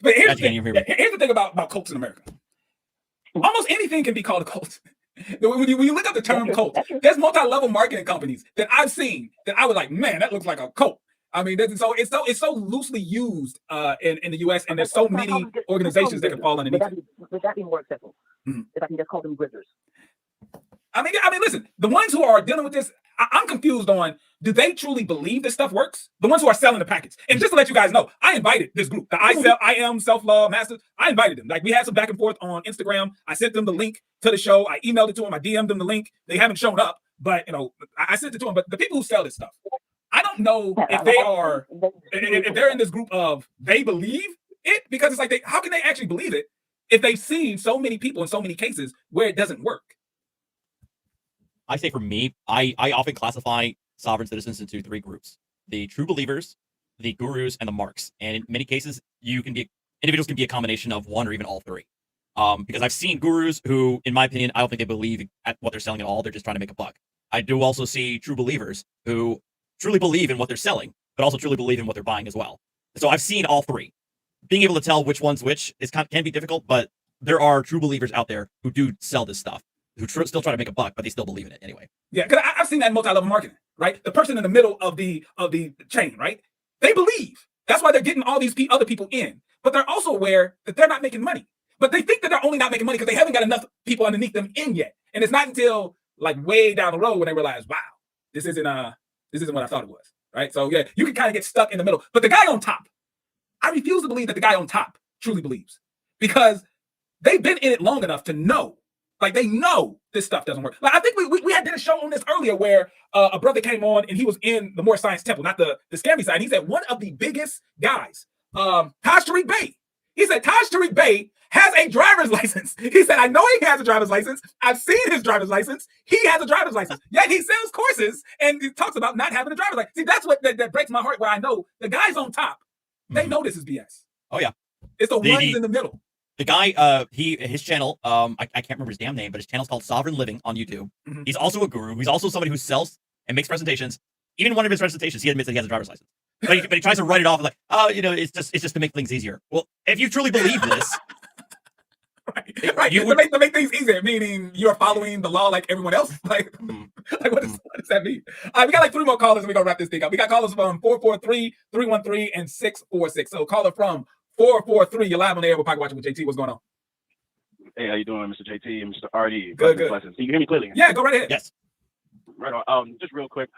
but here's the thing about cults in America. Almost anything can be called a cult. When you look up the term cult, there's multi-level marketing companies that I've seen that I was like, man, that looks like a cult. I mean, it's so loosely used in the U.S. and there's so many organizations that can fall underneath. Would that be more acceptable? If I can just call them grifters? I mean, listen, the ones who are dealing with this, I'm confused on, do they truly believe this stuff works? The ones who are selling the packets. And just to let you guys know, I invited this group, the I Am Self-Love Masters. I invited them. Like, we had some back and forth on Instagram. I sent them the link to the show. I emailed it to them. I DM'd them the link. They haven't shown up, but I sent it to them. But the people who sell this stuff, I don't know if they're in this group of they believe it, because it's like, how can they actually believe it if they've seen so many people in so many cases where it doesn't work? I say for me, I often classify sovereign citizens into 3 groups: the true believers, the gurus, and the marks. And in many cases, individuals can be a combination of one or even all 3. Because I've seen gurus who, in my opinion, I don't think they believe at what they're selling at all. They're just trying to make a buck. I do also see true believers who truly believe in what they're selling, but also truly believe in what they're buying as well. So I've seen all 3. Being able to tell which one's which can be difficult, but there are true believers out there who do sell this stuff, who still try to make a buck, but they still believe in it anyway. Yeah, because I've seen that in multi-level marketing, right? The person in the middle of the chain, right? They believe. That's why they're getting all these other people in. But they're also aware that they're not making money. But they think that they're only not making money because they haven't got enough people underneath them in yet. And it's not until like way down the road when they realize, wow, this isn't what I thought it was, right? So yeah, you can kind of get stuck in the middle. But the guy on top, I refuse to believe that the guy on top truly believes, because they've been in it long enough to know. Like, they know this stuff doesn't work. Like, I think we had did a show on this earlier where a brother came on and he was in the More Science Temple, not the scammy side. He said one of the biggest guys, Taj Tariq Bey. He said Taj Tariq Bey has a driver's license. He said, I know he has a driver's license. I've seen his driver's license. He has a driver's license. Yet he sells courses and he talks about not having a driver's license. See, that's what that breaks my heart, where I know the guys on top, they know this is BS. Oh, yeah. It's the ones in the middle. The guy, his channel, I can't remember his damn name, but his channel's called Sovereign Living on YouTube. He's also a guru. He's also somebody who sells and makes presentations. Even in one of his presentations, he admits that he has a driver's license. But he tries to write it off like, oh, it's just to make things easier. Well, if you truly believe this, right, to make things easier, meaning you're following the law like everyone else. Like what does that mean? All right, we got like 3 more callers and we're gonna wrap this thing up. We got callers from 443, 313, and 646. So caller from 443, you're live on the air with Pocket Watching with JT. What's going on? Hey, how you doing, Mr. JT and Mr. Artie? Good. Blessings. Can you hear me clearly? Yeah, go right ahead. Yes. Right on. Just real quick.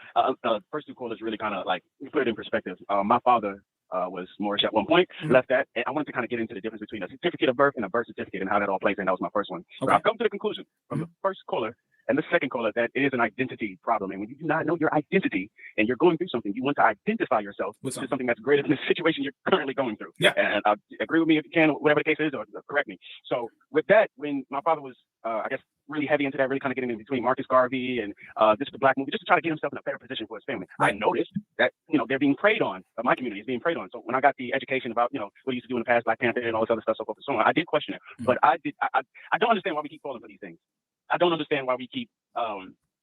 First 2 callers really kind of like put it in perspective. My father was Moorish at one point, left that, and I wanted to kind of get into the difference between a certificate of birth and a birth certificate and how that all plays in. That was my first one. But I've come to the conclusion from the first caller and the second caller that it is an identity problem. And when you do not know your identity and you're going through something, you want to identify yourself with something that's greater than the situation you're currently going through. Yeah. And agree with me if you can, whatever the case is, or correct me. So with that, when my father was, I guess, really heavy into that, really kind of getting in between Marcus Garvey and this is the black movie, just to try to get himself in a better position for his family. I noticed that, they're being preyed on, my community is being preyed on. So when I got the education about, what he used to do in the past, Black Panther and all this other stuff, so forth and so on, I did question it. But I don't understand why we keep falling for these things. I don't understand why we keep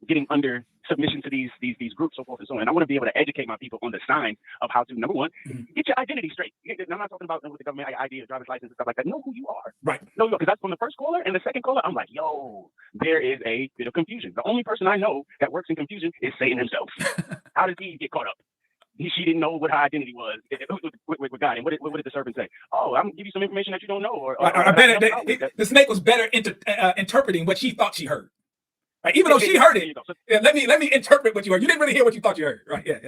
getting under submission to these groups, so forth and so on. And I want to be able to educate my people on the signs of how to, number one, get your identity straight. I'm not talking about with the government ID or driver's license and stuff like that. Know who you are. Right. No, because that's from the first caller and the second caller. I'm like, yo, there is a bit of confusion. The only person I know that works in confusion is Satan himself. How does he get caught up? She didn't know what her identity was with God. And what did the serpent say? Oh, I'm gonna give you some information that you don't know. The snake was better interpreting what she thought she heard. Right? Even though she heard it, let me interpret what you heard. You didn't really hear what you thought you heard. Right? Yeah.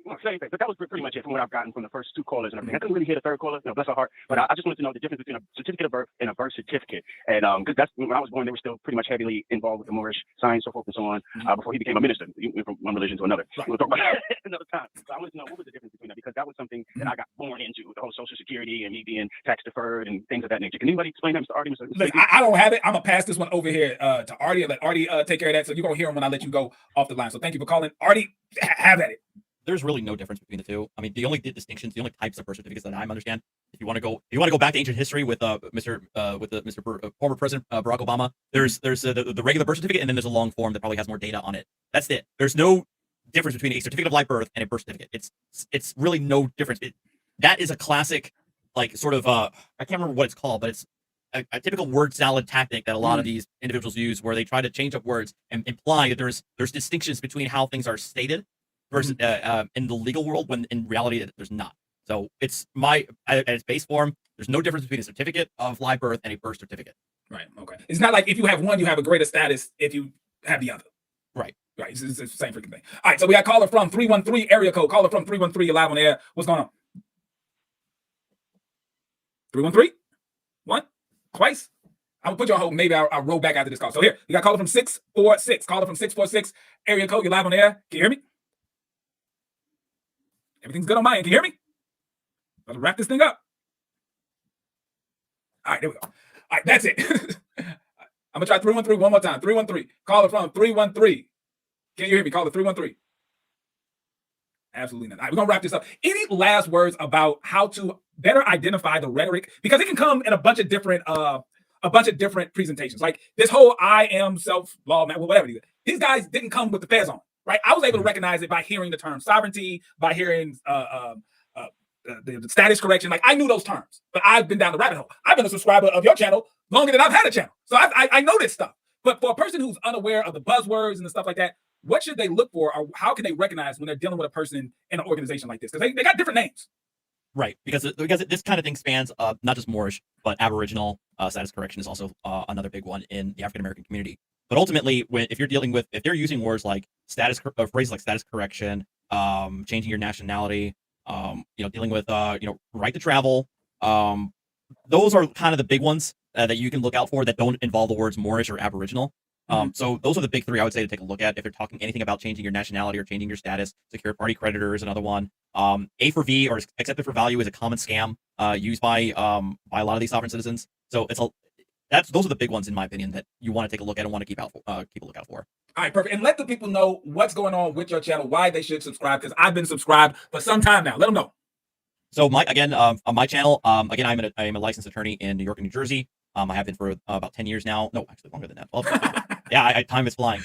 Well, same thing, but that was pretty much it from what I've gotten from the first two callers and everything. I couldn't really hear the third caller, bless her heart, but I just wanted to know the difference between a certificate of birth and a birth certificate. And because that's when I was born, they were still pretty much heavily involved with the Moorish science, so forth and so on. Before he became a minister, he went from one religion to another. We'll talk about that another time. So I wanted to know what was the difference between that, because that was something that I got born into, the whole Social Security and me being tax deferred and things of that nature. Can anybody explain that, Mr. Artie? Look, I don't have it. I'm gonna pass this one over here to Artie and let Artie take care of that. So you're gonna hear him when I let you go off the line. So thank you for calling, Artie. Have at it. There's really no difference between the two. I mean, the only distinctions, the only types of birth certificates that I understand, if you want to go back to ancient history with former President Barack Obama, there's the regular birth certificate, and then there's a long form that probably has more data on it. That's it. There's no difference between a certificate of live birth and a birth certificate. It's really no difference. That is a classic, like, sort of I can't remember what it's called, but it's a typical word salad tactic that a lot of these individuals use, where they try to change up words and imply that there's distinctions between how things are stated versus in the legal world, when in reality there's not. So it's at its base form, there's no difference between a certificate of live birth and a birth certificate. Right. Okay. It's not like if you have one, you have a greater status if you have the other. Right. Right. It's the same freaking thing. All right. So we got caller from 313 area code. Caller from 313. You're live on air. What's going on? 313? One? Twice? I'm gonna put you on hold. Maybe I'll roll back after this call. So here, you got caller from 646. Caller from 646 area code. You're live on air. Can you hear me? Everything's good on my end. Can you hear me? Let's wrap this thing up. All right, there we go. All right, that's it. I'm gonna try 313 one more time. 313. Caller from 313. Can you hear me? Caller 313. Absolutely not. All right, we're gonna wrap this up. Any last words about how to better identify the rhetoric? Because it can come in a bunch of different presentations. Like this whole I am self-law, man, whatever. These guys didn't come with the fez on. Right, I was able to recognize it by hearing the term sovereignty, by hearing the status correction. Like I knew those terms, but I've been down the rabbit hole. I've been a subscriber of your channel longer than I've had a channel, so I know this stuff. But for a person who's unaware of the buzzwords and the stuff like that, what should they look for, or how can they recognize when they're dealing with a person in an organization like this? Because they got different names. Right, because this kind of thing spans not just Moorish, but Aboriginal. Status correction is also another big one in the African American community. But ultimately, if you're using words like phrases like status correction, changing your nationality, dealing with right to travel, those are kind of the big ones that you can look out for that don't involve the words Moorish or Aboriginal. So those are the big three I would say to take a look at if you're talking anything about changing your nationality or changing your status. Secured party creditor is another one. A for V, or accepted for value, is a common scam used by a lot of these sovereign citizens. So those are the big ones, in my opinion, that you want to take a look at and want to keep a lookout for. All right, perfect. And let the people know what's going on with your channel, why they should subscribe, because I've been subscribed for some time now. Let them know. So on my channel, again, I am a licensed attorney in New York and New Jersey. I have been for about 10 years now. No, actually longer than that. 12 years. Yeah, time is flying.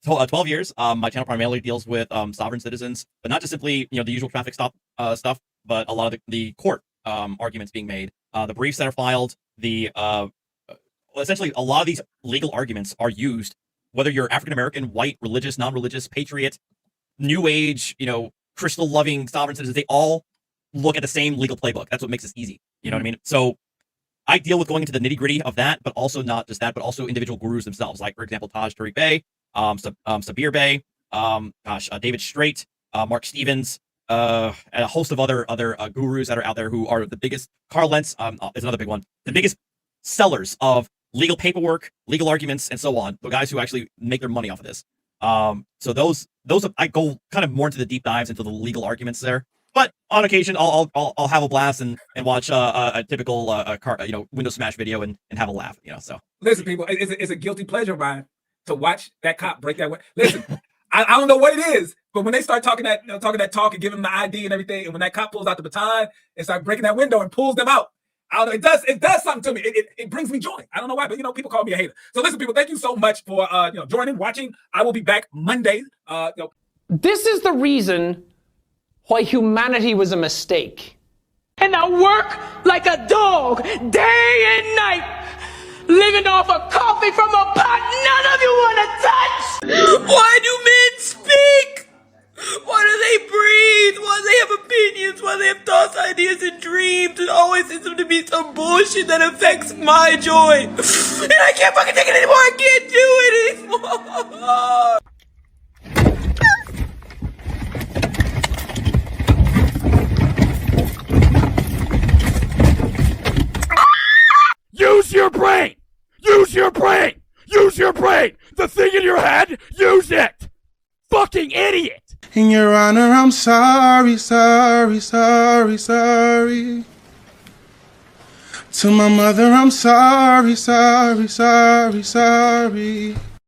12 years. My channel primarily deals with sovereign citizens, but not just simply the usual traffic stop stuff, but a lot of the court arguments being made, the briefs that are filed, essentially a lot of these legal arguments are used, whether you're African American, white, religious, non-religious, patriot, new age, crystal loving sovereign citizens. They all look at the same legal playbook. That's what makes this easy. You know what I mean? So I deal with going into the nitty gritty of that, but also not just that, but also individual gurus themselves. Like, for example, Taj Tariq Bey, Sabir Bey, David Straight, Mark Stevens, and a host of other gurus that are out there who are the biggest. Carl Lentz is another big one. The biggest sellers of legal paperwork, legal arguments, and so on. The guys who actually make their money off of this. So those I go kind of more into the deep dives into the legal arguments there. But on occasion, I'll have a blast and watch a typical window smash video and have a laugh. So listen, people, it's a guilty pleasure of mine to watch that cop break that way. Listen, I don't know what it is, but when they start talking that talk and giving them the ID and everything, and when that cop pulls out the baton and starts breaking that window and pulls them out, I don't know, it does something to me. It brings me joy. I don't know why, but people call me a hater. So listen, people, thank you so much for joining, watching. I will be back Monday. This is the reason why humanity was a mistake. And I work like a dog day and night, living off of coffee from a pot none of you want to touch. Why do men speak? Why do they breathe? Why do they have opinions? Why do they have thoughts, ideas, and dreams? It always seems to be some bullshit that affects my joy. And I can't fucking take it anymore. I can't do it anymore. your brain. Use your brain. Use your brain. The thing in your head, use it. Fucking idiot. In your honor, I'm sorry, sorry, sorry, sorry. To my mother, I'm sorry, sorry, sorry, sorry.